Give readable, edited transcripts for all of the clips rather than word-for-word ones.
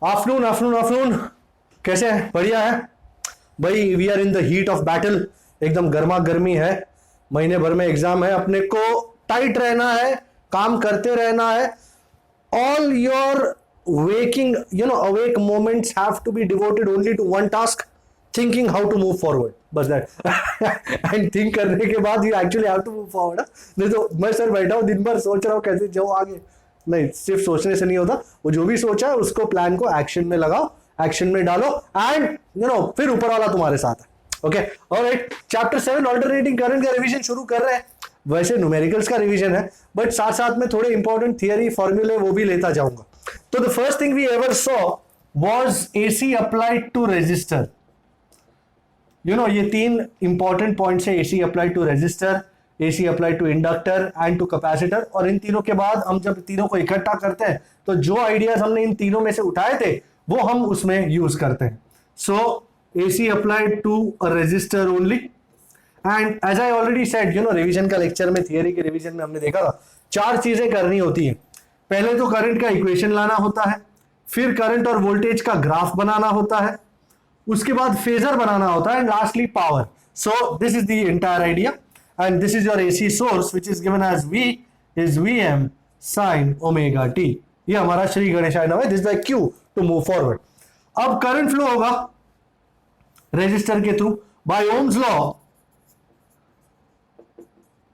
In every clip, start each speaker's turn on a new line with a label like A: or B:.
A: Afternoon afternoon afternoon. कैसे है? बढ़िया है भाई। We are in the heat of battle, एकदम गर्मा गर्मी है। महीने भर में एग्जाम है, अपने को टाइट रहना है, काम करते रहना है। All your waking, awake moments have to be devoted only to one task, thinking how to move forward, बस that and think करने के बाद you actually have to move forward। नहीं तो मैं सर बैठा हूँ दिन भर सोच रहा हूँ कैसे जाओ आगे, नहीं, सिर्फ सोचने से नहीं होता। वो जो भी सोचा है उसको, प्लान को एक्शन में लगाओ, एक्शन में डालो, एंड फिर ऊपर वाला तुम्हारे साथ है। Okay, alright. Chapter 7 alternating current का रिवीजन शुरू कर रहे हैं। वैसे न्यूमेरिकल्स का रिवीजन है, बट साथ साथ में थोड़े इंपॉर्टेंट थियरी फॉर्मूले वो भी लेता जाऊंगा। तो the first thing we ever saw was AC applied to resistor. ये 3 इंपॉर्टेंट पॉइंट्स है। AC applied to resistor, AC applied to inductor and to capacitor. और इन तीनों के बाद हम जब तीनों को इकट्ठा करते हैं तो जो आइडियाज हमने इन तीनों में से उठाए थे वो हम उसमें यूज करते हैं। So AC applied to a resistor only. And as I already said, revision का लेक्चर में, थियरी के रिवीजन में हमने देखा था 4 चीजें करनी होती है। पहले तो करंट का इक्वेशन लाना होता है, फिर करंट और वोल्टेज का ग्राफ बनाना होता है, उसके बाद फेजर बनाना होता है, and lastly power. So this is the entire idea, and this is your AC source which is given as V is Vm sin omega t। ये हमारा श्री गणेशाय नमः, this is Q to move forward. अब current flow होगा resistor के through by ohm's law.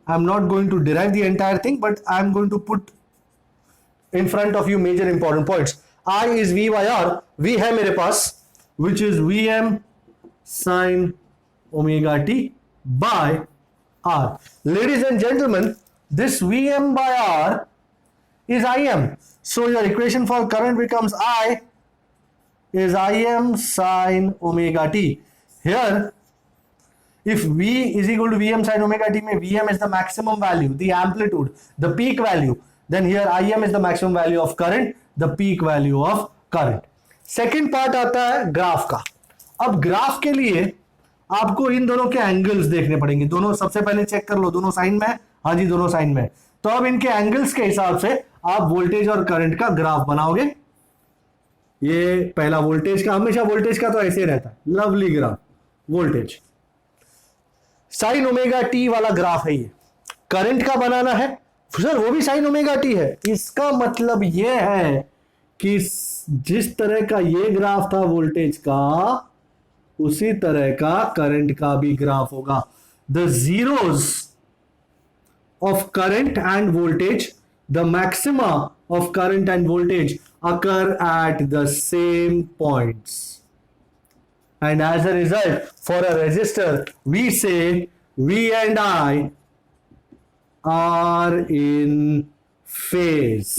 A: I am not going to derive the entire thing, but I am going to put in front of you major important points। I is V by R, V है मेरे पास, which is Vm sin omega t by R। Ladies and gentlemen, this Vm by R is Im, so your equation for current becomes I is Im sin omega t। Here if V is equal to Vm sin omega t, में Vm is the maximum value, the amplitude, the peak value, then here Im is the maximum value of current, the peak value of current। Second part आता है graph का। अब graph के लिए आपको इन दोनों के एंगल्स देखने पड़ेंगे। दोनों सबसे पहले चेक कर लो, दोनों साइन में है। हाँ जी, दोनों साइन में है। तो अब इनके एंगल्स के हिसाब से आप वोल्टेज और करंट का ग्राफ बनाओगे। ये पहला वोल्टेज का, हमेशा वोल्टेज का तो ऐसे ही रहता है, lovely graph voltage. Sign omega T वाला ग्राफ है ये। करंट का बनाना है, सर वो भी साइन ओमेगा टी है। इसका मतलब ये है कि जिस तरह का ये ग्राफ था वोल्टेज का, उसी तरह का करंट का भी ग्राफ होगा। The zeros of current and voltage, the maxima of current and voltage occur at the same points, and as a result for a resistor we say V and I are in phase.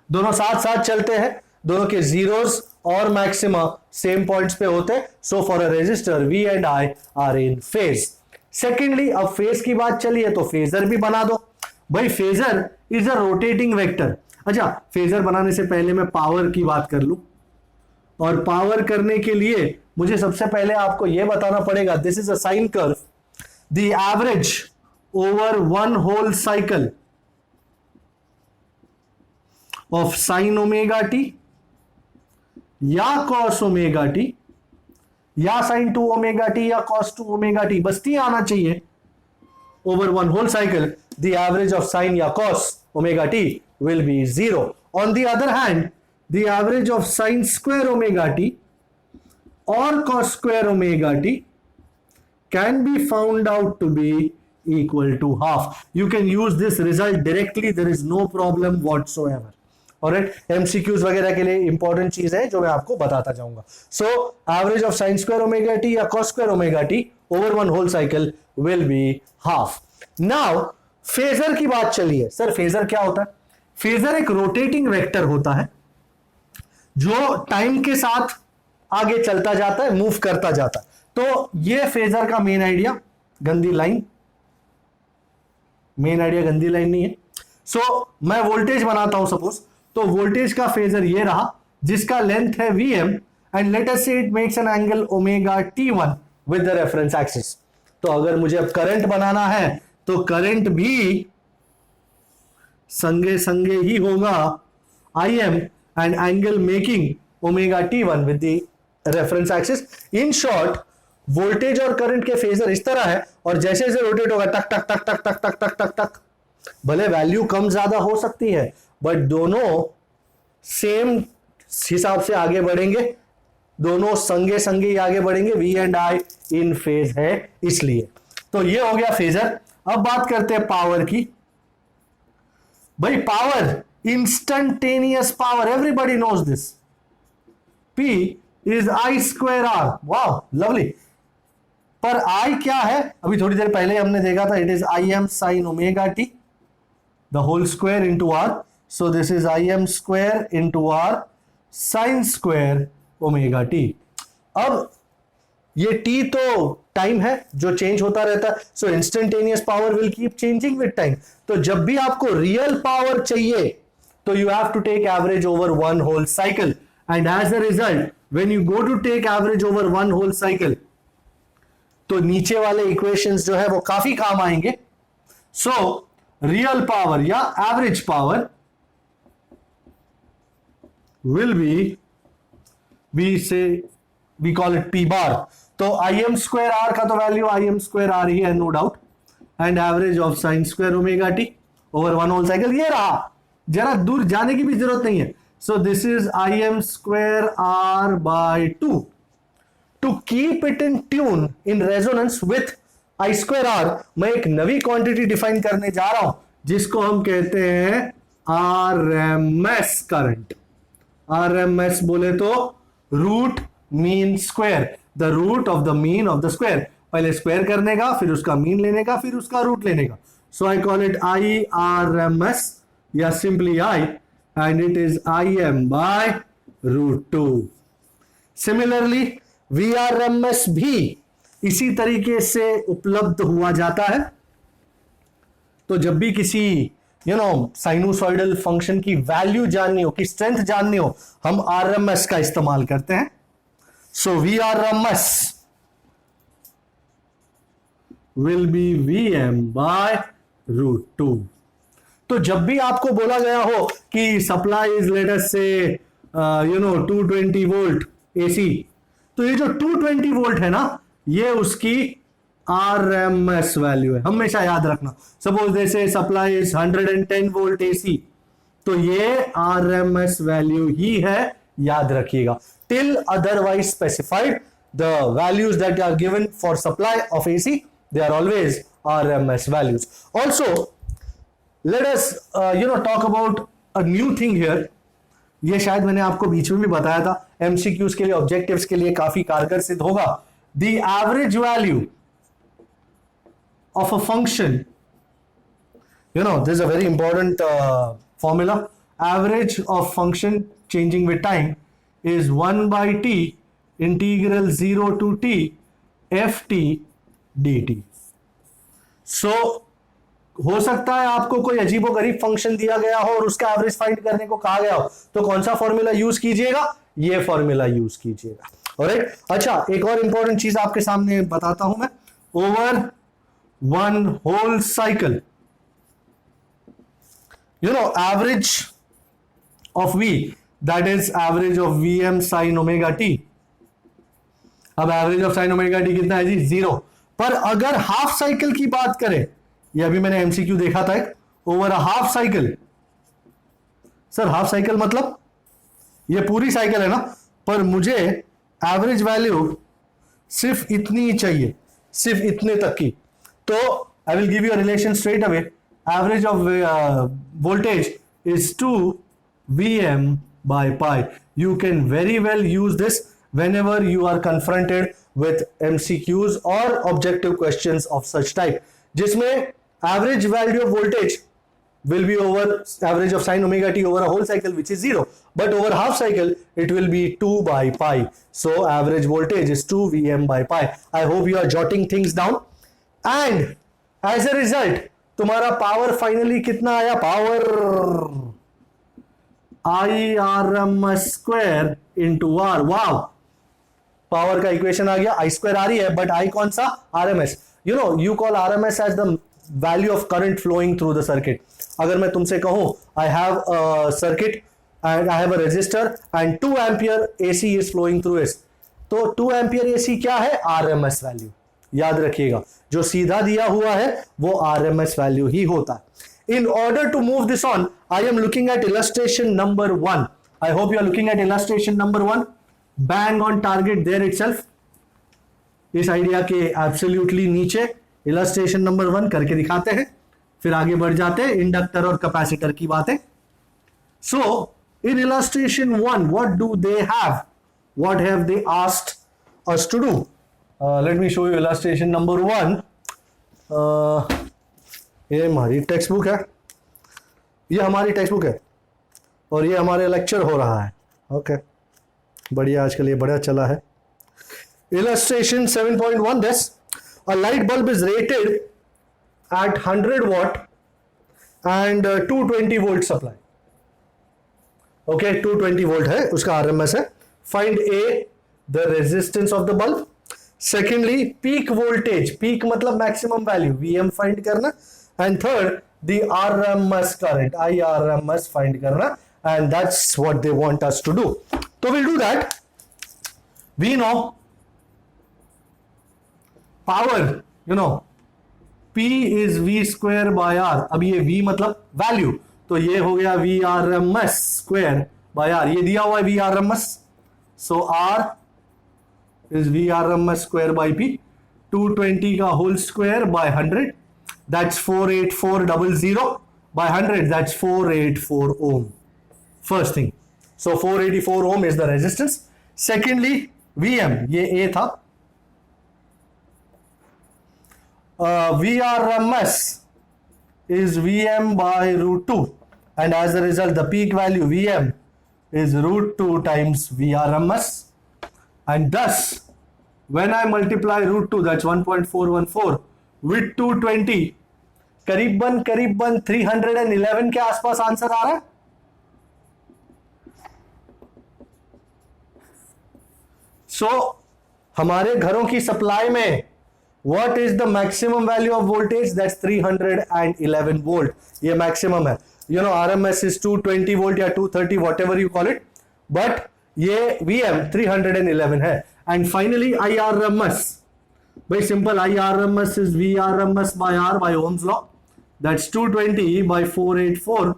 A: दोनों साथ साथ चलते हैं, दोनों के zeros और maxima same points पे होते हैं। So for a resistor V and I are in phase. Secondly, अब फेज की बात चली है तो फेजर भी बना दो भाई। Phasor is a rotating vector. अच्छा, फेजर बनाने से पहले मैं पावर की बात कर लूं, और पावर करने के लिए मुझे सबसे पहले आपको यह बताना पड़ेगा, this is a sine curve, the average over one whole cycle of sin omega t या cos omega t या sin 2 omega t या cos 2 omega t, बस t आना चाहिए। over one whole cycle the average of sin या cos omega t will be 0। on the other hand, the average of sin square omega t or cos square omega t can be found out to be equal to half। you can use this result directly, there is no problem whatsoever। alright, MCQs वगैरह के लिए important चीज है जो मैं आपको बताता जाऊंगा। so average of sin square omega t या cos square omega t over one whole cycle will be half। now phasor की बात चली है। सर फेजर क्या होता है? फेजर एक रोटेटिंग वेक्टर होता है जो टाइम के साथ आगे चलता जाता है, मूव करता जाता है। तो ये फेजर का मेन आइडिया, गंदी लाइन, मेन आइडिया गंदी लाइन नहीं है। सो मैं वोल्टेज बनाता हूं सपोज, तो वोल्टेज का फेजर ये रहा जिसका लेंथ है Vm, एंड लेट अस से it makes an angle omega T1 with the reference axis. तो अगर मुझे अब करंट बनाना है तो करंट भी संगे संगे ही होगा Im, and angle making omega T1 with the reference axis. In short voltage और करंट के फेजर इस तरह है, और जैसे जैसे रोटेट होगा टक टक टक टक टक टक टक टक टक, भले वैल्यू कम ज्यादा हो सकती है बट दोनों सेम हिसाब से आगे बढ़ेंगे, दोनों संगे संगे ही आगे बढ़ेंगे। V and I in phase है इसलिए। तो ये हो गया फेजर। अब बात करते हैं पावर की। भाई power, instantaneous power, everybody knows this, P is I square R। वाह लवली। पर I क्या है, अभी थोड़ी देर पहले हमने देखा था, it is Im sin omega t the whole square into R। So this is Im square into R sine square omega t। अब ये t तो टाइम है जो चेंज होता रहता है, so instantaneous power will keep changing with time. तो जब भी आपको रियल पावर चाहिए तो you have to take average over one whole cycle, and as a result when you go to take average over one whole cycle तो नीचे वाले equations जो है वो काफी काम आएंगे। सो रियल पावर या average power will be, we call it P bar। तो Im स्क्वायर R का तो वैल्यू Im स्क्वायर R ही है, no doubt, and average of sine square omega t over one whole cycle ये रहा, जरा दूर जाने की भी जरूरत नहीं है। So this is Im square R by 2। To keep it in tune in resonance with I square R, मैं एक नवी क्वांटिटी डिफाइन करने जा रहा हूं जिसको हम कहते हैं RMS करंट। RMS बोले तो root mean square, the root of the mean of the square. पहले स्क्वायर करने का, फिर उसका मीन लेने का, फिर उसका रूट लेने का। So I call it IRMS या simply I, and it is Im by root 2। Similarly VRMS भी इसी तरीके से उपलब्ध हुआ जाता है। तो जब भी किसी साइनोसॉइडल फंक्शन की वैल्यू जाननी हो, की स्ट्रेंथ जाननी हो, हम RMS का इस्तेमाल करते हैं। So VRMS will be VM by root 2। तो जब भी आपको बोला गया हो कि सप्लाई इज लेट अस से 220 वोल्ट AC, तो ये जो 220 वोल्ट है ना, ये उसकी RMS वैल्यू है, हमेशा याद रखना। सपोज जैसे सप्लाई इज 110 वोल्ट AC, तो ये RMS वैल्यू ही है, याद रखिएगा। Till otherwise specified the values that are given for supply of AC, they are always RMS values. Also let us talk about a new thing here. ये शायद मैंने आपको बीच में भी बताया था, MCQs के लिए, ऑब्जेक्टिव्स के लिए काफी कारगर सिद्ध होगा। The average value of a function, this is a very important formula. Average of function changing with time is 1 by t integral 0 to t ft dt। So हो सकता है आपको कोई अजीबोगरीब फंक्शन दिया गया हो और उसका एवरेज फाइंड करने को कहा गया हो, तो कौन सा फॉर्मूला यूज कीजिएगा, ये फॉर्मूला यूज कीजिएगा। ऑलराइट, अच्छा एक और इंपॉर्टेंट चीज आपके सामने बताता हूं मैं। Over one whole cycle, average of V, that is average of Vm sin omega t। अब average of sine omega T कितना है जी, 0। पर अगर हाफ साइकिल की बात करें, ये अभी मैंने MCQ देखा था एक, over a half cycle. Sir half cycle मतलब ये पूरी साइकिल है ना, पर मुझे एवरेज वैल्यू सिर्फ इतनी ही चाहिए, सिर्फ इतने तक की। तो I will give you a relation straight away. Average of voltage is 2 Vm by pi. You can very well use this whenever you are confronted with MCQs or objective questions of such type, जिसमें average value of voltage will be over average of sin omega t over a whole cycle, which is 0, but over half cycle it will be 2 by pi. So average voltage is 2 Vm by pi. I hope you are jotting things down। And as a result तुम्हारा power finally कितना आया, power IRMS square into R। Wow, power का equation आ गया, I square आ रही है but I कौन सा, RMS। you call RMS as the value of current flowing through the circuit। अगर मैं तुमसे कहूं I have a circuit and I have a resistor and 2 ampere AC is flowing through it. तो 2 ampere AC क्या है? RMS value, याद रखिएगा, जो सीधा दिया हुआ है वो RMS वैल्यू ही होता है. In order to move this on, I am looking at illustration number 1. I hope you are looking at illustration number 1. Bang on target there itself. इस आइडिया के एब्सोल्युटली नीचे इलस्ट्रेशन नंबर 1 करके दिखाते हैं, फिर आगे बढ़ जाते हैं इंडक्टर और कैपेसिटर की बातें. So in illustration 1 what do they have, what have they asked us to do. Let me show you illustration number 1. ये हमारी टेक्स्ट बुक है, ये हमारी टेक्स्ट बुक है और ये हमारे लेक्चर हो रहा है. ओके बढ़िया, आजकल ये बड़ा चला है. Illustration 7.1, this a light bulb is rated at 100 watt and 220 volt supply. Okay, 220 volt है उसका RMS है. Find A, the resistance of the bulb. Secondly, peak voltage, peak मतलब maximum value, VM find करना. And third, the RMS current, IRMS find करना. And that's what they want us to do. So we'll do that. We know power, you know, P is V square by R. अब ये V मतलब value, तो ये हो गया VRMS square bye R. ये दिया हुआ है VRMS, so R is VRMS square by P. 220 का whole square by 100, that's 48400 by 100, that's 484 ohm. First thing, so 484 ohm is the resistance. Secondly VM, ये A था. VRMS is VM by root 2, and as a result the peak value VM is root 2 times VRMS, and thus when I multiply root 2, that's 1.414 with 220, करीबन 311 के आसपास answer आ रहा है. सो हमारे घरों की सप्लाई में what is the maximum value of voltage? That's 311 volt. ये maximum है. You know RMS is 220 volt या 230, whatever you call it. But ये VM 311 है. And finally IRMS. Very simple. IRMS is VRMS by R by Ohm's law. That's 220 by 484.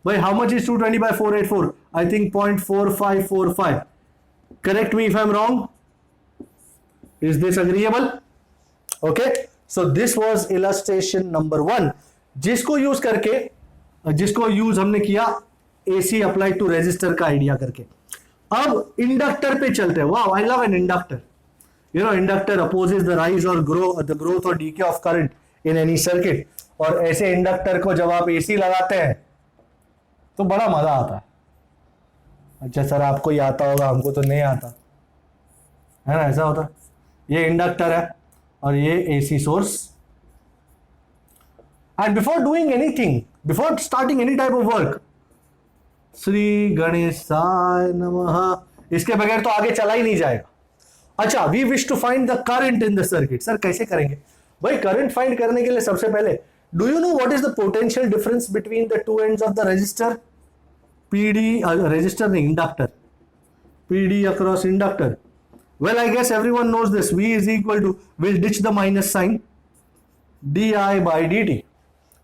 A: By how much is 220 by 484? I think 0.4545. Correct me if I'm wrong. Is this agreeable? Okay, so this was illustration number 1, जिसको use हमने किया AC apply to resistor का idea करके. अब inductor पे चलते हैं. Wow, I love an inductor. You know, inductor opposes the rise और ग्रोथ और DK of current in any circuit. और ऐसे इंडक्टर को जब आप AC लगाते हैं तो बड़ा मजा आता है. अच्छा सर, आपको ही आता होगा, हमको तो नहीं आता है ना, ऐसा होता. ये इंडक्टर है और ये AC source. And before doing anything, before starting any type of work, Shri गणेशाय नमः, इसके बगैर तो आगे चला ही नहीं जाएगा. अच्छा, we wish to find the current in the circuit. Sir कैसे करेंगे भाई? करंट फाइंड करने के लिए सबसे पहले, do you know what is the potential difference between the two ends of the resistor? PD, resistor नहीं, inductor. PD across inductor. Well, I guess everyone knows this. V is equal to, we'll ditch the minus sign, di by dt.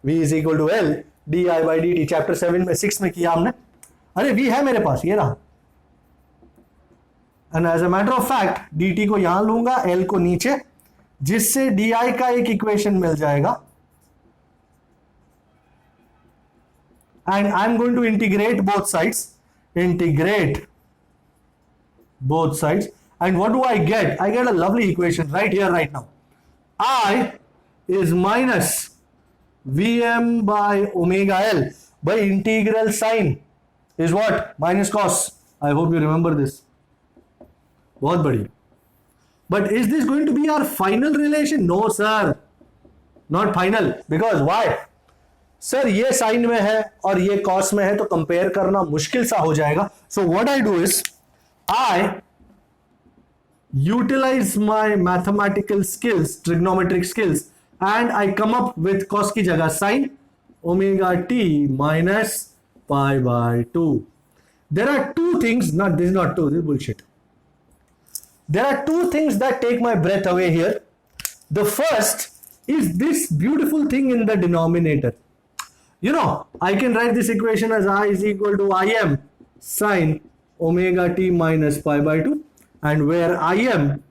A: V is equal to L di by dt. Chapter 7 में 6 में किया हमने. अरे V है मेरे पास, ये रहा. And as a matter of fact, dt को यहां लूंगा, L को नीचे, जिससे di का एक इक्वेशन मिल जाएगा. And I'm going to integrate both sides. Integrate both sides. And what do I get? I get a lovely equation right here, right now. I is minus Vm by omega L by integral sign is what? Minus cos. I hope you remember this. बहुत बढ़िया. But is this going to be our final relation? No, sir. Not final. Because why? Sir, ये sign में है और ये cos में है, तो कंपेयर करना मुश्किल सा हो जाएगा. So what I do is, I utilize my mathematical skills, trigonometric skills, and I come up with cos की जगह sin omega t minus pi by 2. There are two things, not this is not two, this is bullshit. There are two things that take my breath away here. The first is this beautiful thing in the denominator. You know, I can write this equation as I is equal to Im sine omega t minus pi by 2, and where Im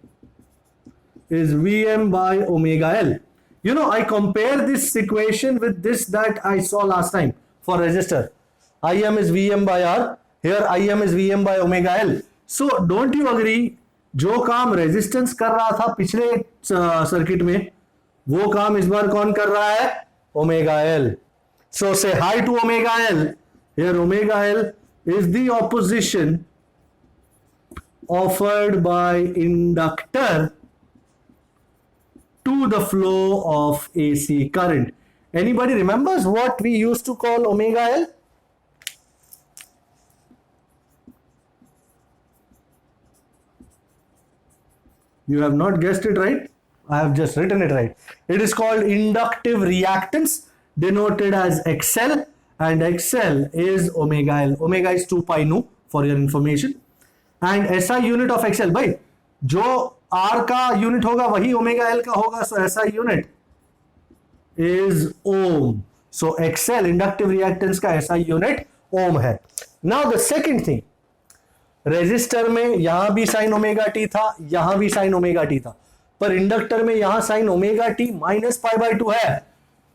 A: is Vm by omega L. You know, I compare this equation with this that I saw last time for resistor. Im is Vm by R. Here Im is Vm by omega L. So don't you agree? जो काम resistance कर रहा था पिछले circuit में, वो काम इस बार कौन कर रहा है? Omega L. So say hi to omega L. Here omega L is the opposition offered by inductor to the flow of AC current. Anybody remembers what we used to call omega L? You have not guessed it right. I have just written it right. It is called inductive reactance, denoted as XL, and XL is omega L. Omega is 2 pi nu for your information. And SI unit of XL, भाई जो R का unit होगा वही omega L का होगा, so SI unit is ohm. So XL inductive reactance का SI unit ohm है. Now the second thing, resistor में यहां भी साइन ओमेगा टी था, यहां भी साइन ओमेगा टी था, पर इंडक्टर में यहां sign omega t minus pi by 2 है,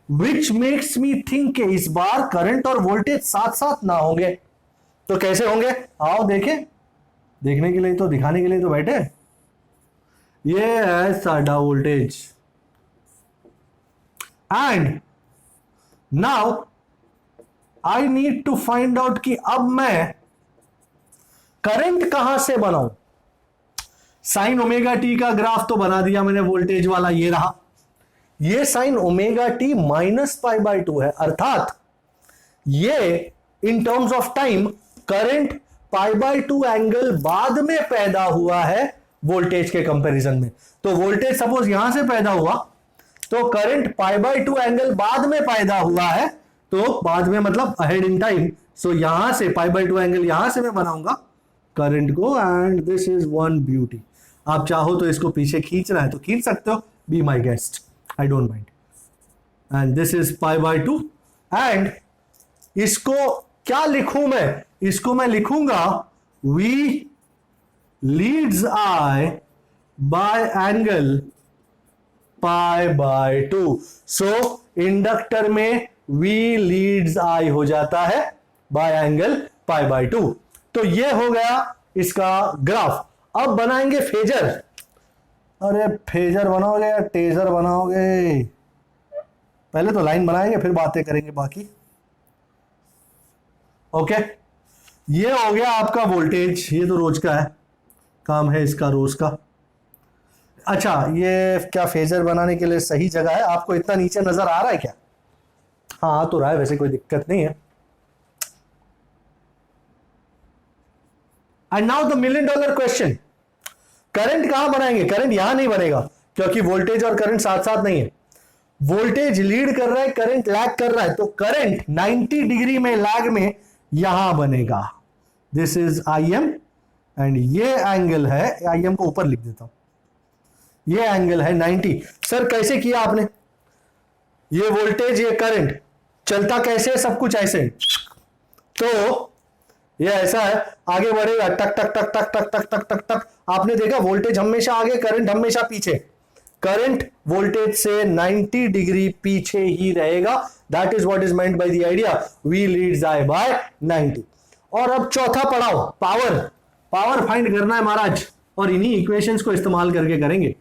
A: विच मेक्स मी थिंक कि इस बार करंट और वोल्टेज साथ साथ ना होंगे. तो कैसे होंगे? आओ देखें. देखने के लिए तो, दिखाने के लिए तो बैठे. ये है साडा voltage, and now I need to find out कि अब मैं करंट कहां से बनाऊं. साइन ओमेगा टी का ग्राफ तो बना दिया मैंने, वोल्टेज वाला ये रहा. ये sine omega t minus pi by 2 है, अर्थात ये in terms of time current pi by 2 angle बाद में पैदा हुआ है वोल्टेज के कंपैरिजन में. तो वोल्टेज सपोज यहां से पैदा हुआ, तो करंट पाई बाय 2 एंगल बाद में पैदा हुआ है, तो बाद में मतलब अहेड इन टाइम. सो यहां से पाई बाय 2 एंगल यहां से मैं बनाऊंगा करंट को, and this is one beauty. आप चाहो तो इसको पीछे खींचना है तो खींच सकते हो, be my guest, I don't mind. And this is pi by 2, and इसको क्या लिखूं मैं? इसको मैं लिखूंगा V leads I by angle pi by 2. So inductor में V leads I हो जाता है by angle pi by 2. तो ये हो गया इसका ग्राफ. अब बनाएंगे फेजर. अरे फेजर बनाओगे या टेजर बनाओगे? पहले तो लाइन बनाएंगे फिर बातें करेंगे बाकी. ओके, ये हो गया आपका वोल्टेज. ये तो रोज का है, काम है इसका रोज का. अच्छा, ये क्या फेजर बनाने के लिए सही जगह है? आपको इतना नीचे नजर आ रहा है क्या? हाँ, आ तो रहा है, वैसे कोई दिक्कत नहीं है. And now the $1 million question, current कहां बनाएंगे? करंट यहां नहीं बनेगा, क्योंकि वोल्टेज और करंट साथ साथ नहीं है. वोल्टेज लीड कर रहा है, करंट लैग कर रहा है, तो करंट 90 डिग्री में लैग में यहां बनेगा. दिस इज Im, एंड ये एंगल है, Im को ऊपर लिख देता हूं, ये एंगल है 90. सर कैसे किया आपने? ये वोल्टेज, ये करंट चलता कैसे? सब कुछ ऐसे. तो ये ऐसा है, आगे बढ़ेगा, टक टक टक टक टक टक टक टक टक. आपने देखा वोल्टेज हमेशा आगे, करंट हमेशा पीछे. करंट वोल्टेज से 90 डिग्री पीछे ही रहेगा. That is what is meant by the idea V leads I by 90. और अब चौथा पढ़ाओ, पावर. पावर फाइंड करना है महाराज, और इन्हीं इक्वेशंस को इस्तेमाल करके करेंगे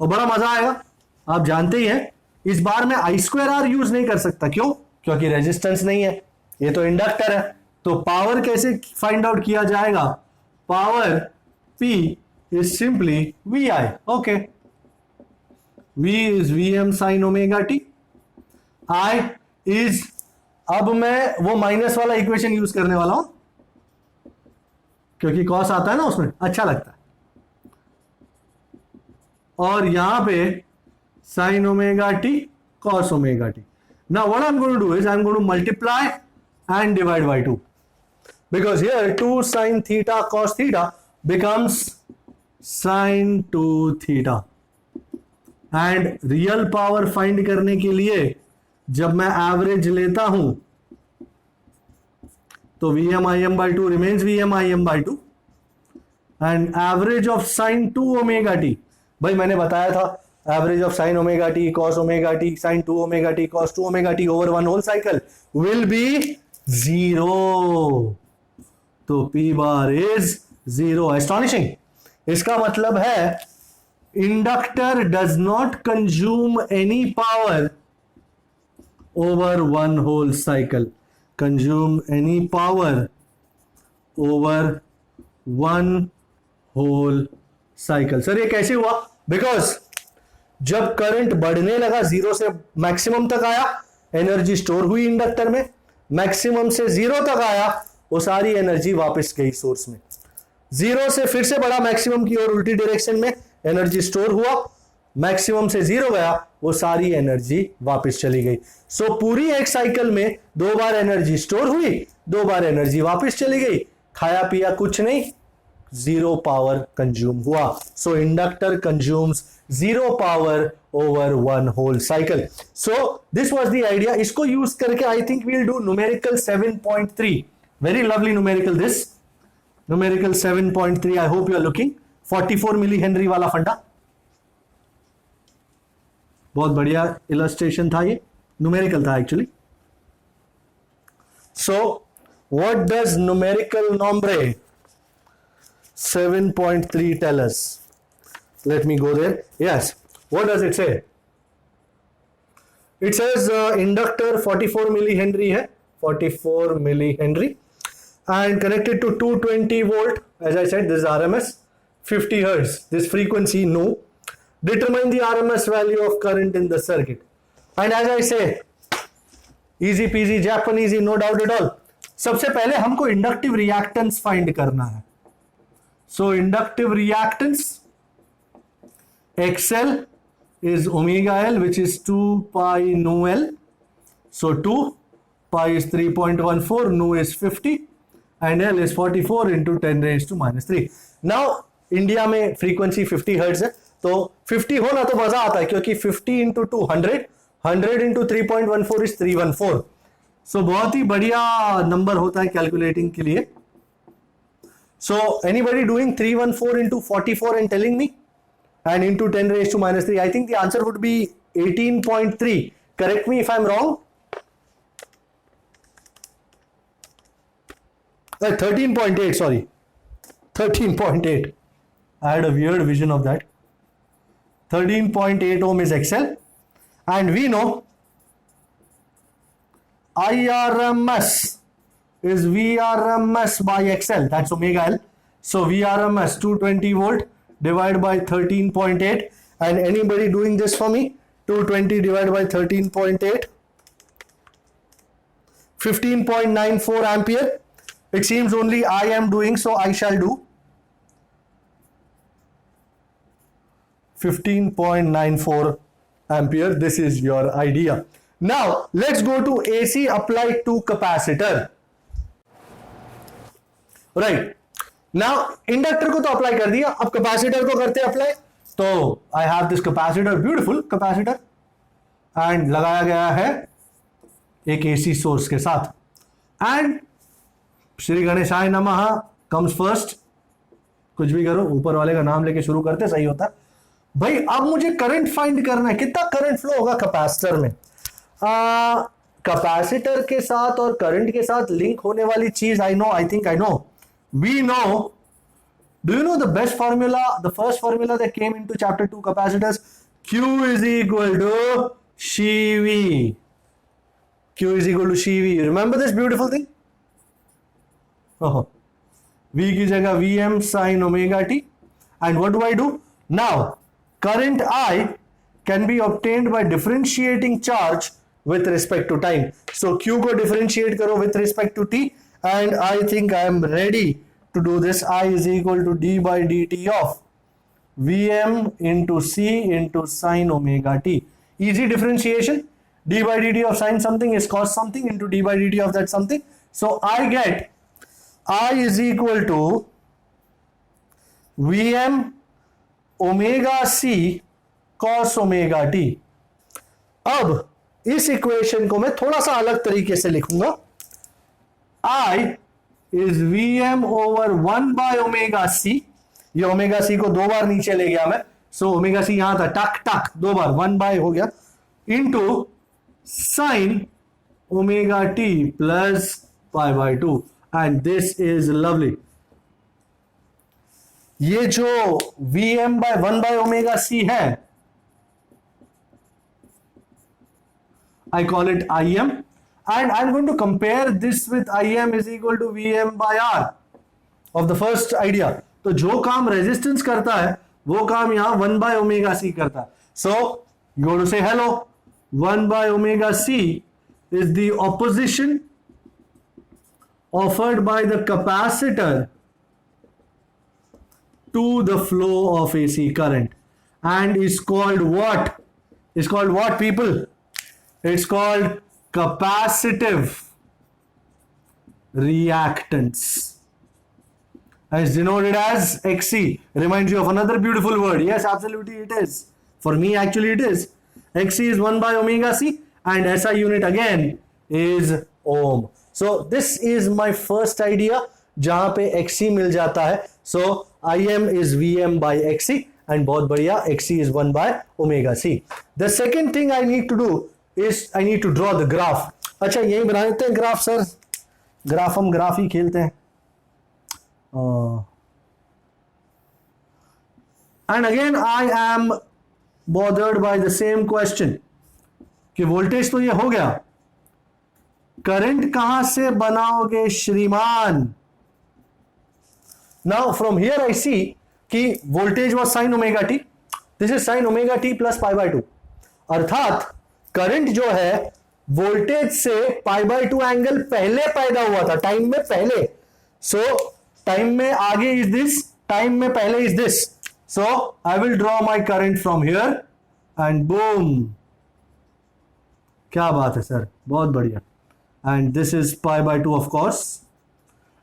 A: और बड़ा मजा आएगा. आप जानते ही हैं, इस बार मैं I2R यूज नहीं कर सकता. क्यों? क्योंकि रेजिस्टेंस नहीं है, ये तो इंडक्टर है. तो पावर कैसे फाइंड आउट किया जाएगा? Power P is simply VI. Okay, V is Vm sin omega t, I is, अब मैं वो माइनस वाला इक्वेशन यूज करने वाला हूं, क्योंकि कॉस आता है ना उसमें, अच्छा लगता है. और यहां पे sin omega t cos omega t. Now what I'm going to do is I'm going to multiply and divide by 2. because here 2 sin theta cos theta becomes sin 2 theta. And real power find करने के लिए जब मैं average लेता हूं तो Vm/m/2 remains Vm/m/2 and average of sine 2 omega t. भाई मैंने बताया था average of sine omega t cos omega t sine 2 omega t cos 2 omega t over one whole cycle will be 0. तो P बार इज 0. एस्टॉनिशिंग. इसका मतलब है inductor does not consume any power over one whole cycle. Consume any power over one whole cycle. Sir ये कैसे हुआ? Because जब current बढ़ने लगा 0 से मैक्सिमम तक आया, एनर्जी स्टोर हुई इंडक्टर में, मैक्सिमम से 0 तक आया, वो सारी एनर्जी वापस गई सोर्स में. 0 से फिर से बढ़ा मैक्सिमम की ओर उल्टी डायरेक्शन में, एनर्जी स्टोर हुआ, मैक्सिमम से 0 गया, वो सारी एनर्जी वापस चली गई. सो पूरी एक साइकिल में 2 बार एनर्जी स्टोर हुई, 2 बार एनर्जी वापस चली गई, खाया पिया कुछ नहीं, 0 पावर कंज्यूम हुआ. So inductor consumes 0 power over one whole cycle. So this was the idea. इसको यूज करके I think we'll do numerical 7.3. Very lovely numerical this. Numerical 7.3. I hope you are looking. 44 milli henry वाला funda. बहुत बढ़िया illustration था ये. Numerical था actually. So what does numerical number 7.3 tell us? Let me go there. Yes. What does it say? It says inductor 44 millihenry है, 44 millihenry and connected to 220 volt. As I said, this is RMS, 50 hertz. This frequency no. Determine the RMS value of current in the circuit. And as I say, easy peasy Japanesey, no doubt at all. सबसे पहले हमको inductive reactance find करना है. So inductive reactance XL is omega L, which is 2 pi nu L. So 2 pi is 3.14, nu is 50 and L is 44 into 10 raised to minus 3. Now India में frequency 50 hertz है, तो 50 होना तो मजा आता है क्योंकि 50 into 2 100 into 3.14 is 314. So बहुत ही बढ़िया नंबर होता है कैलकुलेटिंग के लिए. So anybody doing 314 into 44 and telling me? And into 10 raised to minus 3. I think the answer would be 18.3. Correct me if I'm wrong. 13.8, sorry. 13.8. I had a weird vision of that. 13.8 ohm is XL. And we know IRMS is VRMS by XL. That's omega L. So VRMS 220 volt divided by 13.8. And anybody doing this for me? 220 divided by 13.8. 15.94 ampere. It seems only I am doing, so I shall do. 15.94 ampere. This is your idea. Now let's go to AC applied to capacitor. Right. Now inductor को तो apply कर दिया, अब capacitor को करते apply. तो I have this capacitor, beautiful capacitor, and लगाया गया है एक एसी सोर्स के साथ. एंड श्री गणेशाय नमः कम्स फर्स्ट. कुछ भी करो, ऊपर वाले का नाम लेके शुरू करते, सही होता है. भाई अब मुझे करंट फाइंड करना है, कितना करंट फ्लो होगा कैपेसिटर में. कैपेसिटर के साथ और करंट के साथ लिंक होने वाली चीज I know, I think I know. We know, do you know the best formula, the first formula that came into chapter 2 capacitors? Q is equal to CV. Q is equal to CV. You remember this beautiful thing? Oh. V की जगह Vm sin omega t. And what do I do? Now, current I can be obtained by differentiating charge with respect to time. So Q को differentiate करो with respect to t. And I think I am ready to do this. I is equal to d by dt of Vm into C into sin omega t. Easy differentiation. D by dt of sin something is cos something into d by dt of that something. So I get I is equal to Vm omega C cos omega t। अब इस equation को मैं थोड़ा सा अलग तरीके से लिखूंगा। I is Vm over 1 by omega C। ये ओमेगा C को दो बार नीचे ले गया मैं, सो ओमेगा C यहां था, टक टक दो बार 1 by हो गया, into sine omega t plus pi by 2 and this is lovely. ये जो Vm by 1 by omega C है, I call it Im and I'm going to compare this with Im is equal to Vm by R of the first idea। तो जो काम resistance करता है वो काम यहां 1 by ओमेगा C करता है। So you want to say hello, 1 by omega C is the opposition offered by the capacitor to the flow of AC current and is called what? Is called what, people? It's called capacitive reactance, is denoted as Xc. Reminds you of another beautiful word. Yes, absolutely it is. For me actually it is. Xc is 1 by omega C and SI unit again is ohm. So this is my first idea जहां पे Xc मिल जाता है। So Im is Vm by Xc and बहुत बढ़िया, Xc is 1 by omega C। The second thing I need to do is I need to draw the graph। अच्छा यही बना देते हैं ग्राफ सर, ग्राफ हम ग्राफ ही खेलते हैं। And again I am bothered by the same question कि voltage तो ये हो गया, करंट कहां से बनाओगे श्रीमान? Now from here I see कि voltage was sin omega T, this is sin omega T plus pi by 2, अर्थात करंट जो है वोल्टेज से पाई बाय 2 एंगल पहले पैदा हुआ था, टाइम में पहले। सो टाइम में आगे इज दिस, टाइम में पहले is this. So I will draw my current from here and boom. क्या बात है सर, बहुत बढ़िया। And this is pi by 2 of course.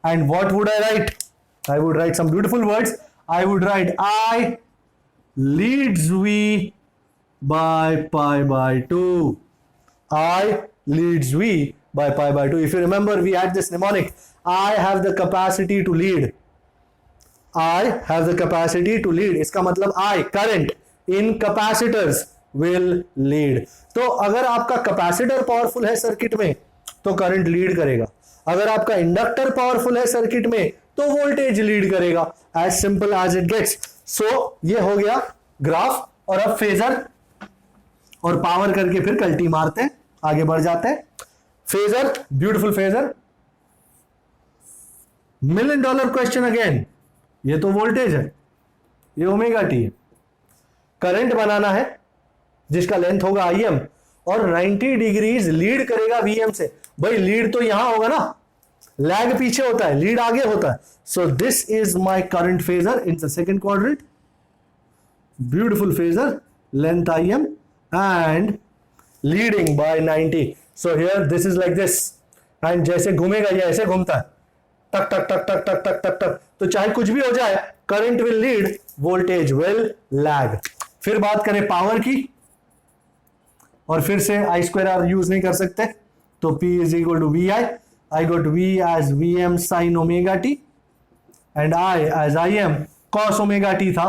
A: And what would I write? I would write some beautiful words. I would write I leads V by pi by 2. I leads V by pi by 2. If you remember, we had this mnemonic. I have the capacity to lead. I have the capacity to lead. इसका मतलब I, current in capacitors will lead. तो अगर आपका capacitor powerful है circuit में तो current lead करेगा, अगर आपका इंडक्टर पावरफुल है सर्किट में तो वोल्टेज लीड करेगा। As simple as it gets. So ये हो गया ग्राफ, और अब फेजर और पावर करके फिर कल्टी मारते हैं, आगे बढ़ जाते हैं। Phasor, beautiful phasor, $1 million question again. ये तो वोल्टेज है, ये ओमेगा टी है, करंट बनाना है जिसका लेंथ होगा Im और 90 डिग्रीज लीड करेगा Vm से। भाई लीड तो यहां होगा ना, लैग पीछे होता है, लीड आगे होता है। So this is my current phasor in the second quadrant, beautiful phasor, length Im and leading by 90। So here this is like this, and जैसे घूमेगा ये ऐसे घूमता है, टक टक टक टक टक टक टक टक। तो चाहे कुछ भी हो जाए, current will lead, voltage will lag. फिर बात करें पावर की, और फिर से आई स्क्वायर आर यूज नहीं कर सकते, तो P is equal to VI। I got V as Vm sin omega t and I as Im cos omega t था।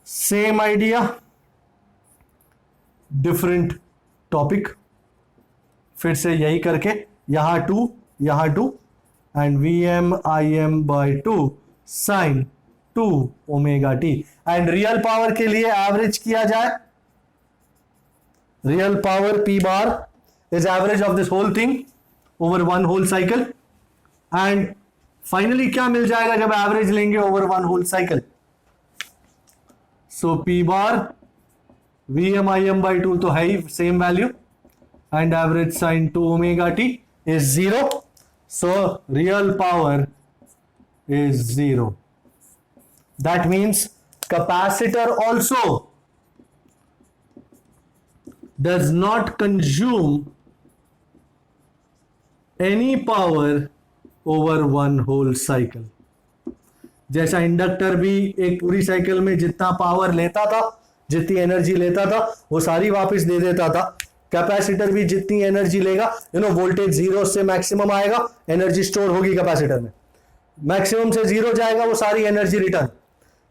A: Same idea, different topic. फिर से यही करके यहां 2 and Vm Im by 2 sin 2 omega T. And real power के लिए average किया जाए, real power P bar is average of this whole thing over one whole cycle, and finally क्या मिल जाएगा जब एवरेज लेंगे over one whole cycle? So P bar Vm Im by 2 तो है ही same value, and average sin 2 omega t is 0, so real power is 0. That means capacitor also does not consume any power over one whole cycle. जैसा inductor भी एक पूरी cycle में जितना power लेता था, जितनी एनर्जी लेता था, वो सारी वापस दे देता था। कैपेसिटर भी जितनी एनर्जी लेगा, वोल्टेज जीरो से मैक्सिमम आएगा, एनर्जी स्टोर होगी कैपेसिटर में, मैक्सिमम से जीरो जाएगा, वो सारी एनर्जी रिटर्न,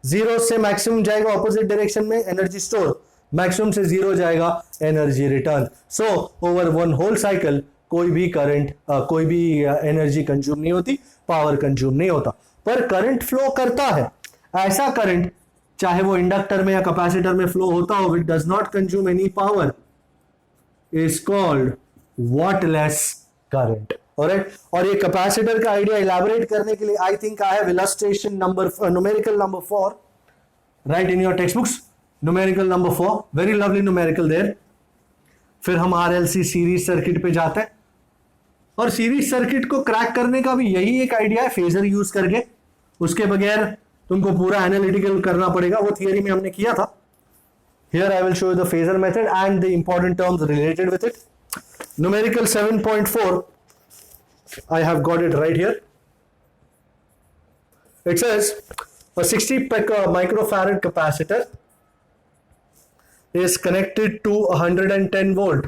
A: जीरो से मैक्सिमम जाएगा ऑपोजिट डायरेक्शन में, एनर्जी स्टोर, मैक्सिमम से जीरो जाएगा, energy return. So over one whole cycle कोई भी करंट, कोई भी एनर्जी कंज्यूम नहीं होती, पावर कंज्यूम नहीं होता, पर करंट फ्लो करता है। ऐसा करंट चाहे वो इंडक्टर में या कैपेसिटर में फ्लो होता हो, it does not consume any power, is called wattless current. Alright, और ये कैपेसिटर का आइडिया इलैबोरेट करने के लिए I think I have illustration number, numerical number 4 right in your text books. Numerical number 4, very lovely numerical there. फिर हम RLC series circuit पे जाते हैं, और सीरीज सर्किट को क्रैक करने का भी यही एक आइडिया है, फेजर यूज करके। उसके बगैर तुमको पूरा एनालिटिकल करना पड़ेगा, वो थियरी में हमने किया था। Here I will show you the phasor method and the important terms related with it. Numerical 7.4, I have got it right here. It says a 60 microfarad capacitor is connected to 110 volt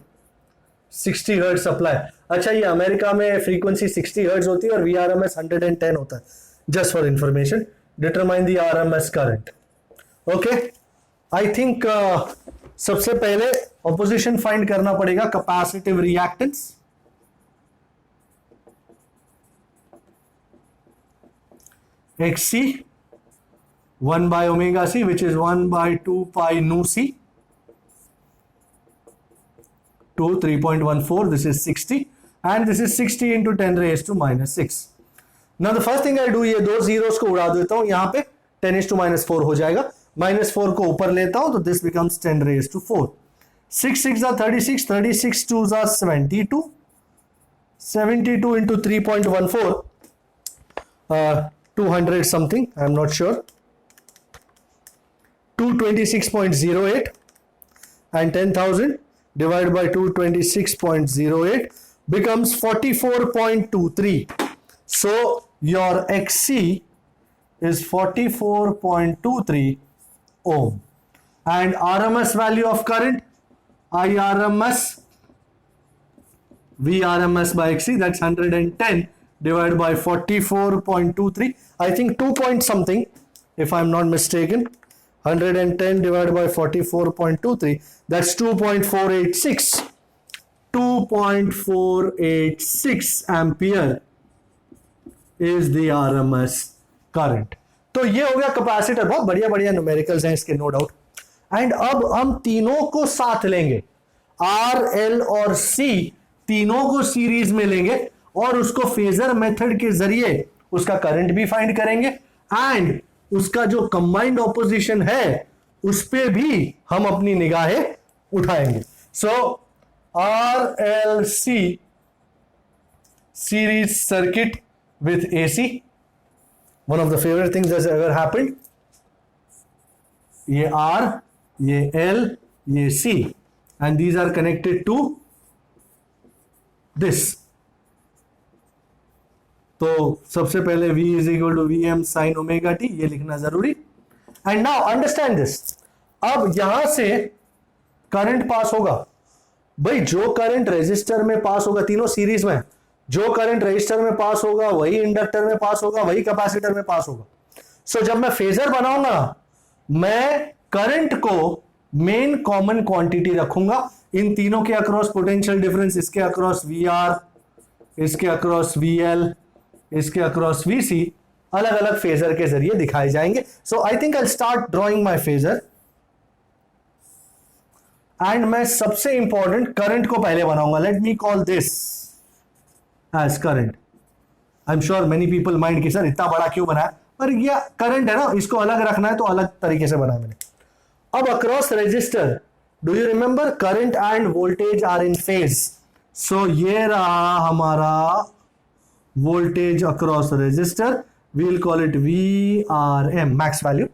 A: 60 hertz supply. अच्छा, ये America में frequency 60 hertz होती है और VRMS 110 होता है। Just for information, determine the RMS current. Okay, I think सबसे पहले ऑपोजिशन फाइंड करना पड़ेगा, capacitive reactance. XC 1 by omega C, which is 1 by 2 pi nu C, to 3.14. This is 60, and this is 60 into 10 raised to minus 6. Now the first thing I do, ये दो zeros को उड़ा देता हूं, यहां पे 10 is to minus 4 हो जाएगा, minus 4 को ऊपर लेता हूं तो this becomes 10 raised to 4. 6 6 are 36, 36 2s are 72, 72 into 3.14, 200 something, I'm not sure, 226.08, and 10,000 divided by 226.08 becomes 44.23. So your XC is 44.23 ohm, and RMS value of current, IRMS, VRMS by XC, that's 110 divided by 44.23, I think 2 point something if I'm not mistaken. 110 divided by 44.23, that's 2.486, 2.486 ampere is the RMS current. तो ये हो गया capacitor. बहुत बढ़िया बढ़िया numericals हैं इसके, no doubt. And अब हम तीनों को साथ लेंगे, R, L और C तीनों को सीरीज में लेंगे, और उसको फेजर मेथड के जरिए उसका करंट भी फाइंड करेंगे, एंड उसका जो कंबाइंड ऑपोजिशन है उस पे भी हम अपनी निगाहें उठाएंगे। सो RLC series circuit with AC, one of the favourite things that's ever happened. ये R, ये L, ये C, and these are connected to this. तो सबसे पहले V is equal to VM sine omega t, ये लिखना जरूरी। एंड नाउ अंडरस्टैंड दिस, अब यहां से करंट पास होगा। भाई जो करंट रेजिस्टर में पास होगा, तीनों सीरीज में, जो करंट रेजिस्टर में पास होगा वही इंडक्टर में पास होगा, वही कैपेसिटर में पास होगा। सो जब मैं फेजर बनाऊंगा, मैं करंट को मेन कॉमन क्वांटिटी रखूंगा। इन तीनों के अक्रॉस पोटेंशियल डिफरेंस, इसके अक्रॉस VR, इसके अक्रॉस VL, इसके अक्रॉस VC अलग अलग फेजर के जरिए दिखाए जाएंगे। So I think I start drawing my phasor, and मैं सबसे इंपॉर्टेंट करंट को पहले बनाऊंगा। Let me call this as current. I am sure many people mind कि सर इतना बड़ा क्यों बनाया, पर ये करंट है ना, इसको अलग रखना है तो अलग तरीके से बनाया मैंने। अब across resistor, do you remember current and voltage are in phase. So ये रहा हमारा voltage across resistor, we will call it VRM, max value.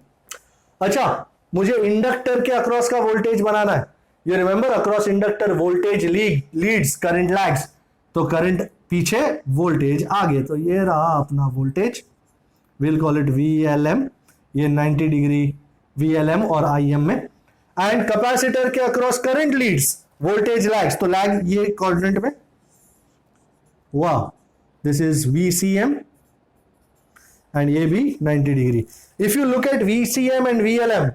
A: अच्छा, मुझे इंडक्टर के अक्रॉस का वोल्टेज बनाना है। You remember across inductor voltage leads, current lags, तो करंट पीछे वोल्टेज आगे। तो ये रहा अपना voltage, will call it VLM, ये 90 डिग्री VLM और IM में। एंड कैपेसिटर के across current leads, voltage lags, तो लैग ये कोऑर्डिनेट में, वाह, दिस इज VCM एंड ये भी 90 degree. If you look at VCM and VLM,